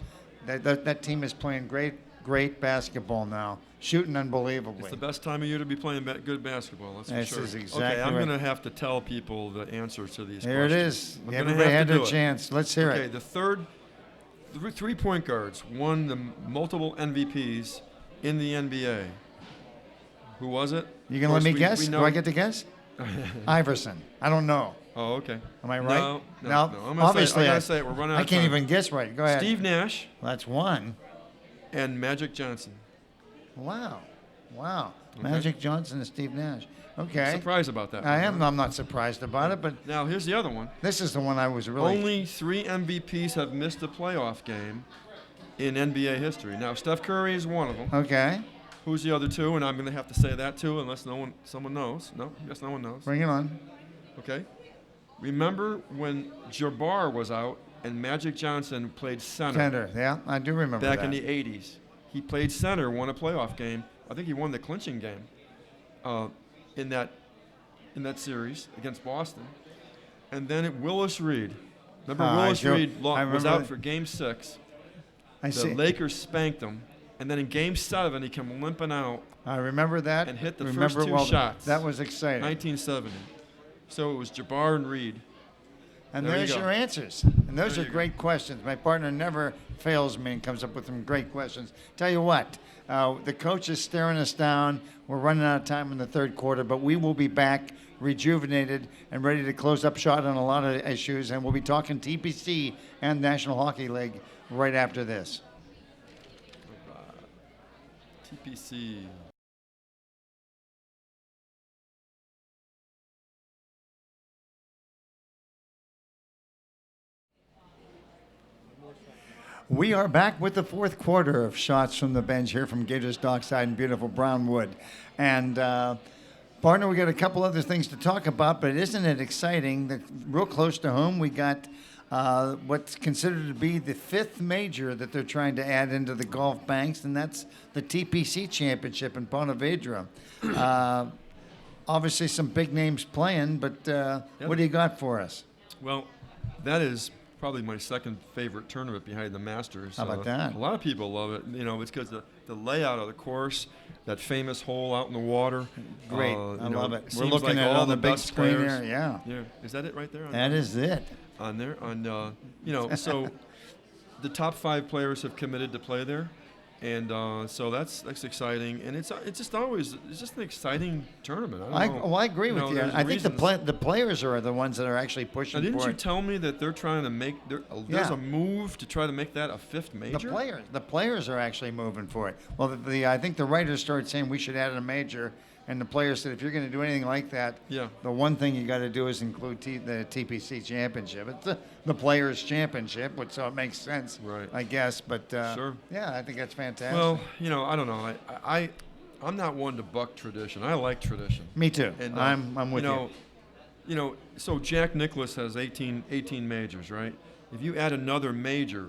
Speaker 1: that team is playing great basketball now, shooting unbelievably.
Speaker 2: It's the best time of year to be playing good basketball. That's for sure.
Speaker 1: Is exactly
Speaker 2: okay, I'm
Speaker 1: right.
Speaker 2: going to have to tell people the answers to these
Speaker 1: There
Speaker 2: questions.
Speaker 1: it is. Everybody had their chance. Let's hear
Speaker 2: Okay,
Speaker 1: it.
Speaker 2: the 3 point guards won the multiple MVPs in the NBA. Who was it?
Speaker 1: You gonna let me guess? Do I get to guess? Iverson. I don't know.
Speaker 2: Oh, okay.
Speaker 1: Am I right?
Speaker 2: No. I'm gonna
Speaker 1: Obviously,
Speaker 2: say, I gotta say it. We're running out
Speaker 1: I
Speaker 2: of
Speaker 1: can't
Speaker 2: time.
Speaker 1: even guess right. Go ahead.
Speaker 2: Steve Nash
Speaker 1: Well, that's one.
Speaker 2: and Magic Johnson.
Speaker 1: Wow.
Speaker 2: Okay.
Speaker 1: Magic Johnson and Steve Nash. Okay.
Speaker 2: Surprised about that.
Speaker 1: I
Speaker 2: one,
Speaker 1: am.
Speaker 2: huh?
Speaker 1: I'm not surprised about it, but
Speaker 2: Now here's the other one.
Speaker 1: this is the one I was really.
Speaker 2: Only 3 MVPs have missed a playoff game in NBA history. Now Steph Curry is one of them.
Speaker 1: Okay.
Speaker 2: Who's the other 2? And I'm going to have to say that too, unless someone knows. No, I guess no one knows.
Speaker 1: Bring it on.
Speaker 2: Okay. Remember when Jabbar was out and Magic Johnson played center?
Speaker 1: Yeah, I do remember
Speaker 2: Back
Speaker 1: that.
Speaker 2: in the 80s. He played center, won a playoff game. I think he won the clinching game in that series against Boston. And then Willis Reed. Remember Willis Reed was out for Game 6. The Lakers spanked him. And then in Game 7, he came limping out.
Speaker 1: I remember that.
Speaker 2: And hit the first 2 shots.
Speaker 1: That was exciting.
Speaker 2: 1970. So it was Jabbar and Reed.
Speaker 1: And
Speaker 2: There you
Speaker 1: there's
Speaker 2: go.
Speaker 1: your answers. And those
Speaker 2: There
Speaker 1: are
Speaker 2: you
Speaker 1: great questions. My partner never fails me and comes up with some great questions. Tell you what, the coach is staring us down. We're running out of time in the third quarter, but we will be back rejuvenated and ready to close up shot on a lot of issues. And we'll be talking TPC and National Hockey League right after this.
Speaker 2: TPC.
Speaker 1: We are back with the fourth quarter of Shots from the Bench here from Gator's Dockside in beautiful Brownwood. And partner, we got a couple other things to talk about, but isn't it exciting that real close to home we got what's considered to be the 5th major that they're trying to add into the Golf Banks, and that's the TPC Championship in Ponte Vedra. Obviously some big names playing, but what do you got for us?
Speaker 2: Well, that is probably my second favorite tournament behind the Masters.
Speaker 1: How about that?
Speaker 2: A lot of people love it. It's because the layout of the course, that famous hole out in the water.
Speaker 1: Great. I love it. We're
Speaker 2: seems
Speaker 1: looking
Speaker 2: like
Speaker 1: at it
Speaker 2: all
Speaker 1: on the big
Speaker 2: best
Speaker 1: screen
Speaker 2: players-
Speaker 1: there. Yeah.
Speaker 2: Yeah. Is that it right there?
Speaker 1: That is it.
Speaker 2: On there. So the top 5 players have committed to play there. And so that's exciting, and it's just an exciting tournament. I don't know.
Speaker 1: I agree with you.
Speaker 2: there's
Speaker 1: I think the
Speaker 2: reasons.
Speaker 1: players are the ones that are actually
Speaker 2: Now,
Speaker 1: pushing
Speaker 2: didn't
Speaker 1: for
Speaker 2: you
Speaker 1: it.
Speaker 2: tell me that they're trying to make there's a move to try to make that a 5th major?
Speaker 1: The players are actually moving for it. Well, I think the writers started saying we should add a major, And the player said, if you're going to do anything like that,
Speaker 2: Yeah.
Speaker 1: the one thing you got to do is include the TPC championship. It's the Players' Championship, which so it makes sense,
Speaker 2: Right.
Speaker 1: I guess. But
Speaker 2: Sure.
Speaker 1: yeah, I think that's fantastic.
Speaker 2: Well, I don't know. I'm not one to buck tradition. I like tradition.
Speaker 1: Me too.
Speaker 2: And
Speaker 1: I'm with you.
Speaker 2: So Jack Nicklaus has 18 majors, right? If you add another major,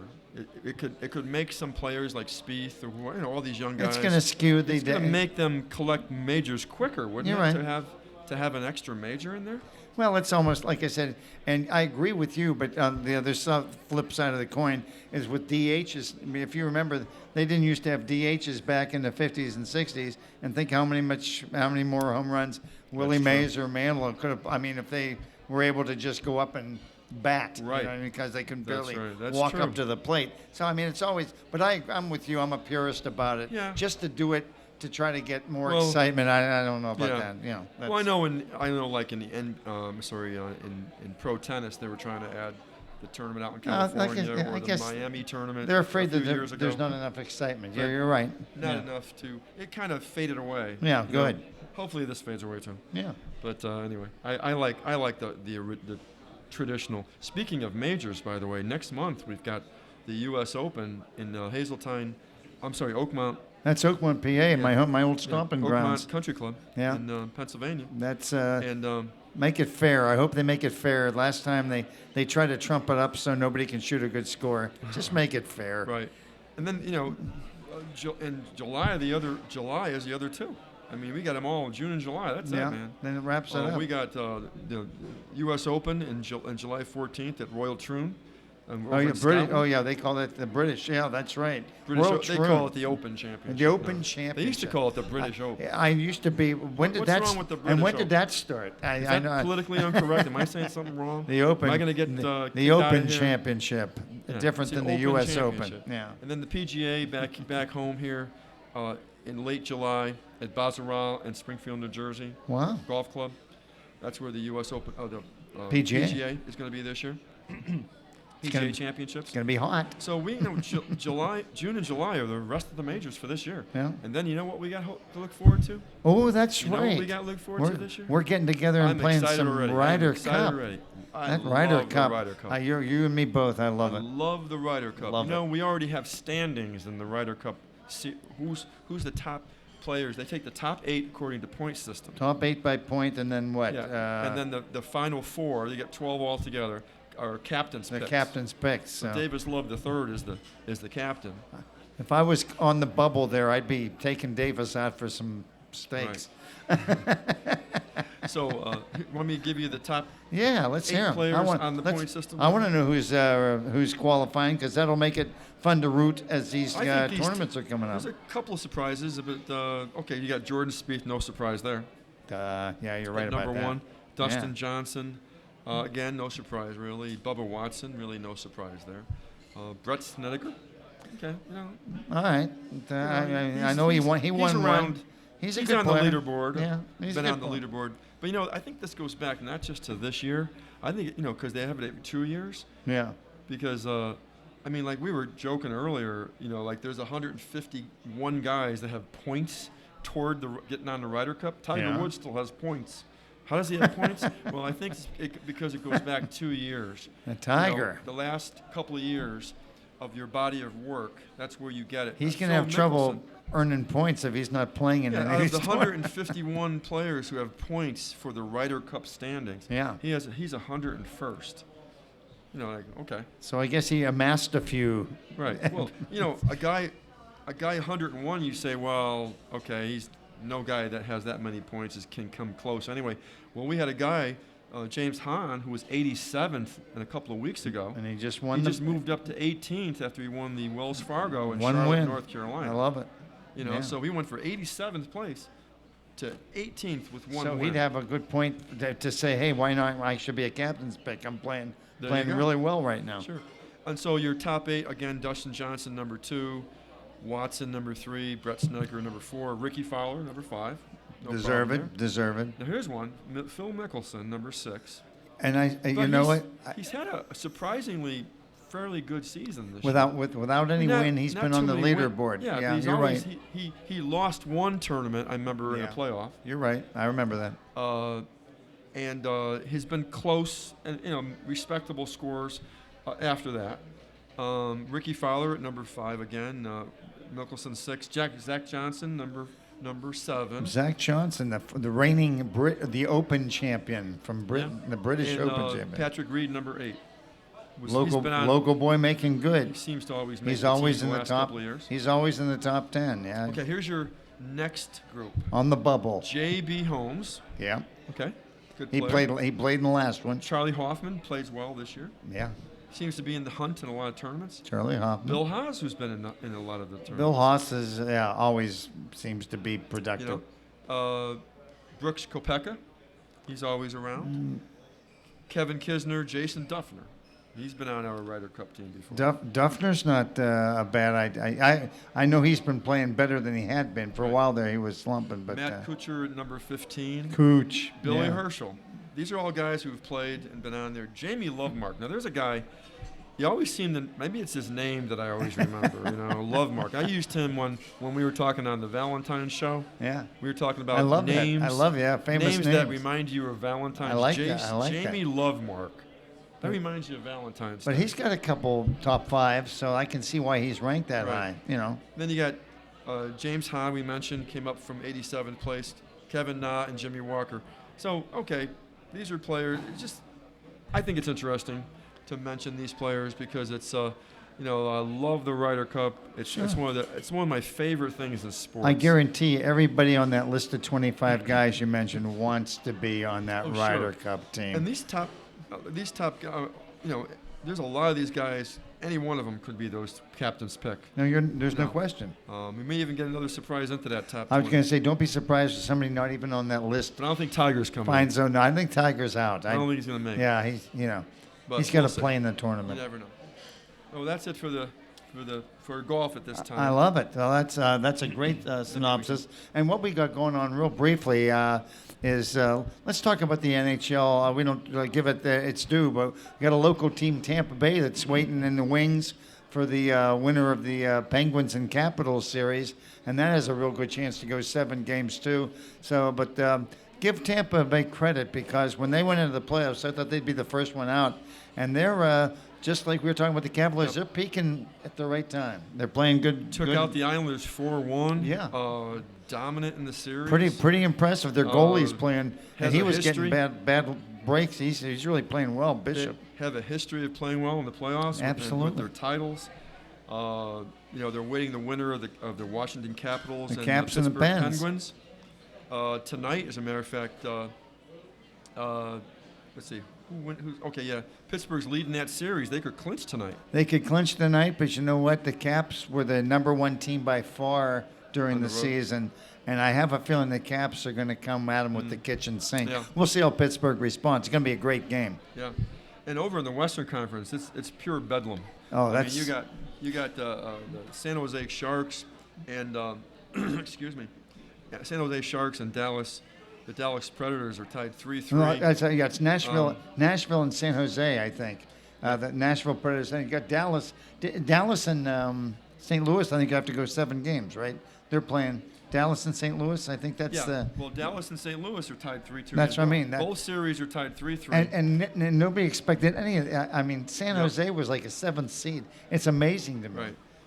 Speaker 2: it could make some players like Spieth or all these young guys.
Speaker 1: It's going to skew the
Speaker 2: It's going to make them collect majors quicker, wouldn't
Speaker 1: You're
Speaker 2: it?
Speaker 1: right.
Speaker 2: To have an extra major in there.
Speaker 1: Well, it's almost like I said, and I agree with you, but the other flip side of the coin is with DHs. I mean, if you remember, they didn't used to have DHs back in the 50s and 60s, and think how many more home runs Willie
Speaker 2: That's true.
Speaker 1: Mays or Mantle could have. I mean, if they were able to just go up and bat,
Speaker 2: Right.
Speaker 1: because they can
Speaker 2: That's
Speaker 1: barely
Speaker 2: right. That's
Speaker 1: walk
Speaker 2: true.
Speaker 1: up to the plate. So I mean, it's always. But I'm with you. I'm a purist about it.
Speaker 2: Yeah.
Speaker 1: Just to do it to try to get more
Speaker 2: Well,
Speaker 1: excitement. I don't know about
Speaker 2: yeah.
Speaker 1: that.
Speaker 2: Well, I know, like in the in pro tennis, they were trying to add the tournament out in California
Speaker 1: I
Speaker 2: or
Speaker 1: guess
Speaker 2: the Miami tournament.
Speaker 1: They're afraid
Speaker 2: a few
Speaker 1: that
Speaker 2: years ago.
Speaker 1: there's not enough excitement. Yeah,
Speaker 2: Right.
Speaker 1: you're right.
Speaker 2: Not
Speaker 1: Yeah.
Speaker 2: enough to. It kind of faded away.
Speaker 1: Yeah,
Speaker 2: you know.
Speaker 1: good.
Speaker 2: Hopefully this fades away too.
Speaker 1: Yeah.
Speaker 2: But anyway, I like the traditional. Speaking of majors, by the way, next month we've got the U.S. Open in Oakmont.
Speaker 1: That's Oakmont, PA, my old stomping
Speaker 2: Oakmont
Speaker 1: grounds.
Speaker 2: Country Club
Speaker 1: Yeah.
Speaker 2: in Pennsylvania.
Speaker 1: That's
Speaker 2: And
Speaker 1: make it fair. I hope they make it fair. Last time they tried to trump it up so nobody can shoot a good score. Just make it fair.
Speaker 2: right, and then in July July is the other two. I mean, we got them all in June and July. That's
Speaker 1: Yeah.
Speaker 2: it, man.
Speaker 1: Then it wraps it up.
Speaker 2: We got the U.S. Open in July 14th at Royal Troon.
Speaker 1: Oh yeah, British. Oh yeah, they call it the British. Yeah, that's right. World
Speaker 2: They
Speaker 1: Troon.
Speaker 2: call it the Open Championship.
Speaker 1: The Open
Speaker 2: No.
Speaker 1: Championship.
Speaker 2: They used to call it the British Open.
Speaker 1: I used to be. When did
Speaker 2: What's
Speaker 1: that?
Speaker 2: wrong with the
Speaker 1: and
Speaker 2: British
Speaker 1: when did
Speaker 2: Open?
Speaker 1: that start?
Speaker 2: Is
Speaker 1: I
Speaker 2: that
Speaker 1: know.
Speaker 2: politically incorrect? Am I saying something wrong?
Speaker 1: The Open.
Speaker 2: Am I going to get
Speaker 1: the
Speaker 2: kicked out
Speaker 1: Open
Speaker 2: of here?
Speaker 1: Championship,
Speaker 2: Yeah,
Speaker 1: different
Speaker 2: it's
Speaker 1: than the
Speaker 2: Open
Speaker 1: U.S. Open.
Speaker 2: Championship.
Speaker 1: Yeah.
Speaker 2: And then the PGA back home here in late July at Baccarat in Springfield, New Jersey.
Speaker 1: Wow.
Speaker 2: Golf club. That's where the U.S. Open, the
Speaker 1: PGA?
Speaker 2: is going to be this year.
Speaker 1: gonna-
Speaker 2: PGA Championships.
Speaker 1: It's gonna be hot.
Speaker 2: So we June and July are the rest of the majors for this year.
Speaker 1: Yeah.
Speaker 2: And then you know what we got to look forward to?
Speaker 1: Oh, that's
Speaker 2: You know
Speaker 1: right.
Speaker 2: what we got to look forward to this year?
Speaker 1: We're getting together and
Speaker 2: I'm
Speaker 1: playing
Speaker 2: excited
Speaker 1: some
Speaker 2: already.
Speaker 1: Ryder
Speaker 2: I'm excited
Speaker 1: Cup.
Speaker 2: already.
Speaker 1: That
Speaker 2: I
Speaker 1: Ryder
Speaker 2: love
Speaker 1: Cup.
Speaker 2: The Ryder Cup.
Speaker 1: You and me both. I love
Speaker 2: I
Speaker 1: it.
Speaker 2: love the Ryder Cup.
Speaker 1: Love it.
Speaker 2: We already have standings in the Ryder Cup. See, who's the top players? They take the top 8 according to point system.
Speaker 1: Top 8 by point, and then what?
Speaker 2: Yeah. And then the final 4, you get 12 altogether, are captain's
Speaker 1: the
Speaker 2: picks.
Speaker 1: captain's picks.
Speaker 2: So
Speaker 1: So.
Speaker 2: Davis Love III is the captain.
Speaker 1: If I was on the bubble there, I'd be taking Davis out for some steaks.
Speaker 2: So want me to give you the top
Speaker 1: Yeah, let's
Speaker 2: 8
Speaker 1: hear 'em.
Speaker 2: players on the
Speaker 1: let's-
Speaker 2: point system?
Speaker 1: I want to know who's qualifying, because that'll make it fun to root as these
Speaker 2: I think these
Speaker 1: tournaments are coming up.
Speaker 2: There's a couple of surprises, but okay, you got Jordan Spieth, no surprise there.
Speaker 1: Yeah, you're right
Speaker 2: At
Speaker 1: about
Speaker 2: number
Speaker 1: that.
Speaker 2: 1. Dustin
Speaker 1: Yeah.
Speaker 2: Johnson, again, no surprise really. Bubba Watson, really no surprise there. Brett Snedeker, okay,
Speaker 1: All right. I know he won. He won
Speaker 2: around,
Speaker 1: one. He's a
Speaker 2: he's
Speaker 1: good
Speaker 2: on
Speaker 1: player.
Speaker 2: the leaderboard.
Speaker 1: Yeah, he's
Speaker 2: been
Speaker 1: a
Speaker 2: on
Speaker 1: good
Speaker 2: the
Speaker 1: player.
Speaker 2: leaderboard. But I think this goes back not just to this year. I think because they have it every 2 years.
Speaker 1: Yeah.
Speaker 2: Because like we were joking earlier, like there's 151 guys that have points toward getting on the Ryder Cup. Tiger
Speaker 1: Yeah.
Speaker 2: Woods still has points. How does he have points? Well, I think because it goes back 2 years.
Speaker 1: The Tiger.
Speaker 2: The last couple of years of your body of work, that's where you get it.
Speaker 1: He's going to
Speaker 2: Phil
Speaker 1: have trouble
Speaker 2: Mickelson,
Speaker 1: earning points if he's not playing in
Speaker 2: out
Speaker 1: any
Speaker 2: of
Speaker 1: of
Speaker 2: the
Speaker 1: these
Speaker 2: 151 players who have points for the Ryder Cup standings,
Speaker 1: Yeah.
Speaker 2: he's 101st. Okay.
Speaker 1: So I guess he amassed a few.
Speaker 2: Right. Well, a guy 101, you say, well, okay, he's no guy that has that many points can come close. Anyway, well, we had a guy, James Hahn, who was 87th a couple of weeks ago.
Speaker 1: And he just won.
Speaker 2: He just moved up to 18th after he won the Wells Fargo in
Speaker 1: One
Speaker 2: Charlotte,
Speaker 1: win.
Speaker 2: North Carolina.
Speaker 1: I love it. Yeah.
Speaker 2: So he went for 87th place to 18th with one
Speaker 1: So
Speaker 2: win.
Speaker 1: he'd have a good point to say, hey, why not? I should be a captain's pick. I'm playing
Speaker 2: There you go.
Speaker 1: really well right now.
Speaker 2: Sure. And so your top 8, again, Dustin Johnson, number 2, Watson, number 3, Brett Snedeker, number 4, Ricky Fowler, number 5. No
Speaker 1: Deserve
Speaker 2: problem
Speaker 1: it. Deserve it.
Speaker 2: there. Now here's one, Phil Mickelson, number 6.
Speaker 1: And you
Speaker 2: But
Speaker 1: know what?
Speaker 2: He's had a surprisingly fairly good season this
Speaker 1: without any
Speaker 2: year.
Speaker 1: win, he's been on the leaderboard.
Speaker 2: Yeah,
Speaker 1: Yeah,
Speaker 2: he's
Speaker 1: you're
Speaker 2: always,
Speaker 1: right.
Speaker 2: He lost one tournament, I remember, in a
Speaker 1: Yeah.
Speaker 2: playoff.
Speaker 1: You're right. I remember that.
Speaker 2: And he's been close and respectable scores after that. Ricky Fowler at number 5 again. Mickelson 6. Zach Johnson number 7.
Speaker 1: Zach Johnson, the reigning the Open champion from Britain, the British
Speaker 2: and,
Speaker 1: Open champion.
Speaker 2: Patrick Reed number 8.
Speaker 1: Local boy making good.
Speaker 2: He seems to always make
Speaker 1: He's
Speaker 2: the team
Speaker 1: always in
Speaker 2: the
Speaker 1: the
Speaker 2: last
Speaker 1: top.
Speaker 2: couple of years.
Speaker 1: He's always in the top 10. Yeah.
Speaker 2: Okay, here's your next group.
Speaker 1: On the bubble.
Speaker 2: J.B. Holmes.
Speaker 1: Yeah.
Speaker 2: Okay. Good
Speaker 1: He
Speaker 2: player.
Speaker 1: played. He played in the last one.
Speaker 2: Charlie Hoffman plays well this year.
Speaker 1: Yeah.
Speaker 2: Seems to be in the hunt in a lot of tournaments.
Speaker 1: Charlie Hoffman.
Speaker 2: Bill Haas, who's been in a lot of the tournaments.
Speaker 1: Bill Haas is always seems to be productive.
Speaker 2: Brooks Koepka, he's always around. Kevin Kisner, Jason Duffner. He's been on our Ryder Cup team before.
Speaker 1: Duffner's not a bad idea. I know he's been playing better than he had been. For a while there, he was slumping. But
Speaker 2: Matt Kuchar at number 15.
Speaker 1: Cooch.
Speaker 2: Billy
Speaker 1: yeah.
Speaker 2: Herschel. These are all guys who've played and been on there. Jamie Lovemark. Now, there's a guy, you always seem to, maybe it's his name that I always remember, Lovemark. I used him when we were talking on the Valentine's show.
Speaker 1: Yeah.
Speaker 2: We were talking about
Speaker 1: I love
Speaker 2: names.
Speaker 1: that. I love, famous names.
Speaker 2: that remind you of Valentine's.
Speaker 1: I like that. I like
Speaker 2: Jamie
Speaker 1: that.
Speaker 2: Lovemark. That reminds you of Valentine's.
Speaker 1: But
Speaker 2: Day.
Speaker 1: he's got a couple top 5s, so I can see why he's ranked that
Speaker 2: Right.
Speaker 1: high.
Speaker 2: Then you got James Hahn, we mentioned, came up from 87th place. Kevin Na and Jimmy Walker. So, okay, these are players. I think it's interesting to mention these players because it's, I love the Ryder Cup. It's one of my favorite things in sports.
Speaker 1: I guarantee everybody on that list of 25 guys you mentioned wants to be on that Ryder Cup team.
Speaker 2: And these top, there's a lot of these guys. Any one of them could be those captain's pick.
Speaker 1: No, there's no question.
Speaker 2: We may even get another surprise into that top 20.
Speaker 1: I was going to say, don't be surprised if somebody not even on that list
Speaker 2: But I don't think Tiger's coming.
Speaker 1: finds out. No, I think Tiger's out.
Speaker 2: I don't think he's going to make it.
Speaker 1: Yeah,
Speaker 2: But
Speaker 1: he's got
Speaker 2: we'll
Speaker 1: to
Speaker 2: see.
Speaker 1: play in the
Speaker 2: You
Speaker 1: tournament.
Speaker 2: never know. Oh, that's it for golf at this time.
Speaker 1: I love it. Well, that's a great synopsis. And what we got going on real briefly is let's talk about the NHL. We don't give it its due, but we got a local team, Tampa Bay, that's waiting in the wings for the winner of the Penguins and Capitals series, and that has a real good chance to go 7 games too. So, but give Tampa Bay credit because when they went into the playoffs, I thought they'd be the first one out, and they're just like we were talking about the Cavaliers, they're peaking at the right time. They're playing good.
Speaker 2: Took out the Islanders 4-1.
Speaker 1: Yeah.
Speaker 2: Dominant in the series.
Speaker 1: Pretty impressive. Their goalie's playing,
Speaker 2: has
Speaker 1: and he
Speaker 2: a
Speaker 1: was
Speaker 2: history.
Speaker 1: getting bad breaks. He's really playing well, Bishop.
Speaker 2: They have a history of playing well in the playoffs.
Speaker 1: Absolutely.
Speaker 2: With their titles. They're waiting the winner of the Washington Capitals
Speaker 1: The
Speaker 2: and
Speaker 1: Caps
Speaker 2: the
Speaker 1: and the
Speaker 2: Pittsburgh
Speaker 1: Pens.
Speaker 2: Penguins. Tonight, as a matter of fact, let's see. Pittsburgh's leading that series. They could clinch tonight.
Speaker 1: They could clinch tonight, but you know what? The Caps were the number 1 team by far during
Speaker 2: On
Speaker 1: the
Speaker 2: the road.
Speaker 1: season, and I have a feeling the Caps are going to come at them with the kitchen sink.
Speaker 2: Yeah.
Speaker 1: We'll see how Pittsburgh responds. It's going to be a great game.
Speaker 2: Yeah. And over in the Western Conference, it's pure bedlam.
Speaker 1: Oh,
Speaker 2: I mean, you got the San Jose Sharks and excuse me, San Jose Sharks and Dallas. The Dallas Predators are tied 3-3.
Speaker 1: Well, it's Nashville and San Jose, I think. The Nashville Predators. And you got Dallas and St. Louis. I think you have to go 7 games, right? They're playing Dallas and St. Louis. I think that's
Speaker 2: Well, Dallas and St. Louis are tied 3-2.
Speaker 1: That's what I mean.
Speaker 2: Both series are tied 3-3.
Speaker 1: And nobody expected any of that. I mean, San Jose was like a 7th seed. It's amazing to me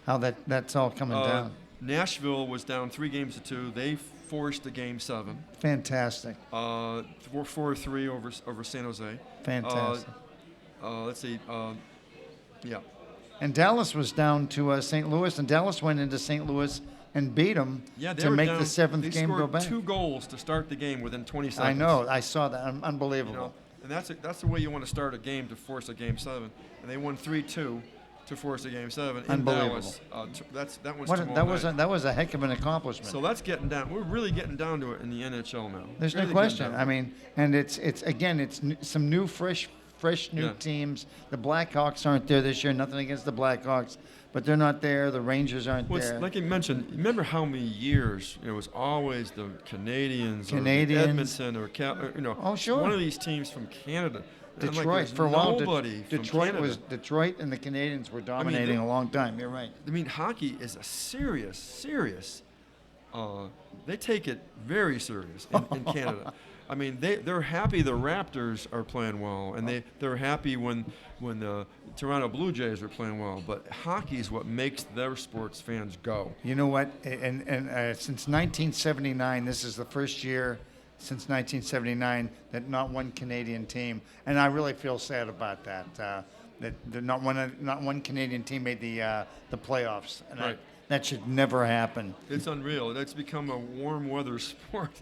Speaker 1: how that's all coming down.
Speaker 2: Nashville was down 3-2. They forced a game 7.
Speaker 1: Fantastic.
Speaker 2: 4-3 over San Jose.
Speaker 1: Fantastic.
Speaker 2: Let's see.
Speaker 1: And Dallas was down to St. Louis, and Dallas went into St. Louis and beat them to make the 7th game go back.
Speaker 2: They scored 2 goals to start the game within 20 seconds.
Speaker 1: I know. I saw that. Unbelievable.
Speaker 2: And that's the way you want to start a game to force a game 7. And they won 3-2 to force a game 7 in
Speaker 1: Unbelievable.
Speaker 2: Dallas. That was tomorrow night.
Speaker 1: That was a heck of an accomplishment.
Speaker 2: So that's getting down. We're really getting down to it in the NHL now.
Speaker 1: There's
Speaker 2: Really
Speaker 1: no question.
Speaker 2: getting down.
Speaker 1: I mean, and it's some new fresh teams. The Blackhawks aren't there this year. Nothing against the Blackhawks, but they're not there. The Rangers aren't there.
Speaker 2: Like you mentioned, remember how many years it was always the Canadians. Or Edmonton or
Speaker 1: Oh, sure.
Speaker 2: one of these teams from Canada And I'm like,
Speaker 1: Detroit
Speaker 2: there's
Speaker 1: for a while.
Speaker 2: nobody from Canada.
Speaker 1: Detroit and the Canadians were dominating a long time. You're right.
Speaker 2: I mean, hockey is a serious. They take it very serious in Canada. I mean, they're happy the Raptors are playing well, and they're happy when the Toronto Blue Jays are playing well. But hockey is what makes their sports fans go.
Speaker 1: You know what? And since 1979, this is the first year since 1979 that not one Canadian team, and I really feel sad about that. That not one Canadian team made the playoffs, and
Speaker 2: Right.
Speaker 1: that should never happen.
Speaker 2: It's unreal. It's become a warm weather sport.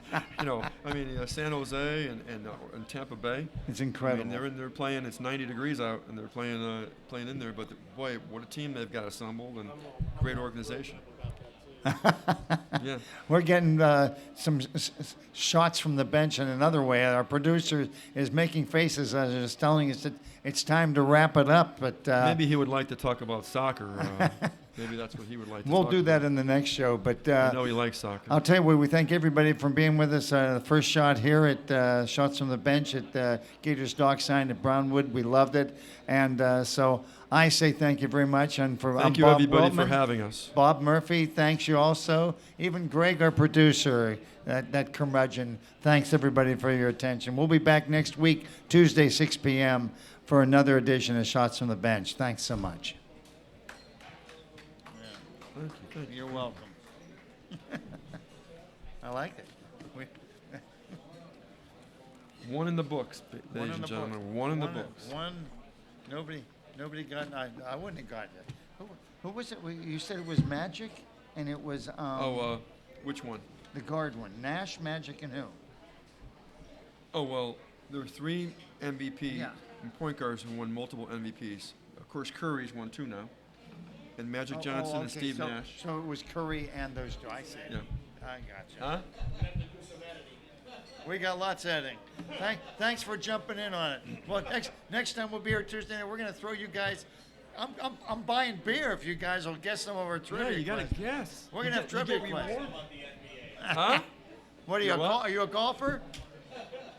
Speaker 2: San Jose and Tampa Bay.
Speaker 1: It's incredible.
Speaker 2: I mean, they're in there playing. It's 90 degrees out, and they're playing in there. But boy, what a team they've got assembled, and great organization. Yeah.
Speaker 1: We're getting some shots from the bench in another way. Our producer is making faces as he's telling us that it's time to wrap it up. But
Speaker 2: maybe he would like to talk about soccer. Maybe that's what he would like to
Speaker 1: we'll
Speaker 2: talk
Speaker 1: do
Speaker 2: about.
Speaker 1: that in the next show. But
Speaker 2: I know he likes soccer.
Speaker 1: I'll tell you what, we thank everybody for being with us. The first shot here at Shots from the Bench at Gator's Dockside at Brownwood. We loved it. And so I say thank you very much. And
Speaker 2: Thank you,
Speaker 1: Bob
Speaker 2: everybody,
Speaker 1: Wiltman.
Speaker 2: for having us.
Speaker 1: Bob Murphy, thanks you also. Even Greg, our producer, that curmudgeon. Thanks, everybody, for your attention. We'll be back next week, Tuesday, 6 p.m., for another edition of Shots from the Bench. Thanks so much.
Speaker 2: Thank you.
Speaker 1: You're welcome. I like it.
Speaker 2: One in the books,
Speaker 1: One
Speaker 2: ladies
Speaker 1: in
Speaker 2: and
Speaker 1: the
Speaker 2: gentlemen.
Speaker 1: book.
Speaker 2: One in the books.
Speaker 1: Nobody got. I wouldn't have gotten it. Who was it? You said it was Magic, and it was
Speaker 2: Which one?
Speaker 1: the guard one. Nash, Magic, and who?
Speaker 2: Oh, well, there are 3 MVP
Speaker 1: Yeah.
Speaker 2: and point guards who won multiple MVPs. Of course, Curry's won 2 now. And Magic Johnson and
Speaker 1: okay,
Speaker 2: Steve
Speaker 1: so,
Speaker 2: Nash.
Speaker 1: So it was Curry and those two. I see.
Speaker 2: Yeah.
Speaker 1: I got you.
Speaker 2: Huh?
Speaker 1: We got lots of editing. Thanks for jumping in on it. Well, next time we'll be here Tuesday night. We're gonna throw you guys. I'm buying beer if you guys will guess some of our trivia.
Speaker 2: Yeah, you got to
Speaker 1: questions.
Speaker 2: guess.
Speaker 1: We're gonna have trivia questions.
Speaker 2: Huh?
Speaker 1: What are you?
Speaker 2: You what?
Speaker 1: Are you a golfer?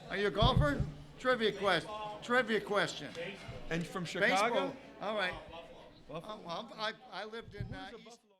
Speaker 1: Are you a golfer? Trivia question. Trivia question.
Speaker 2: And from Chicago?
Speaker 1: Baseball. All right.
Speaker 2: Buffalo.
Speaker 1: I lived in.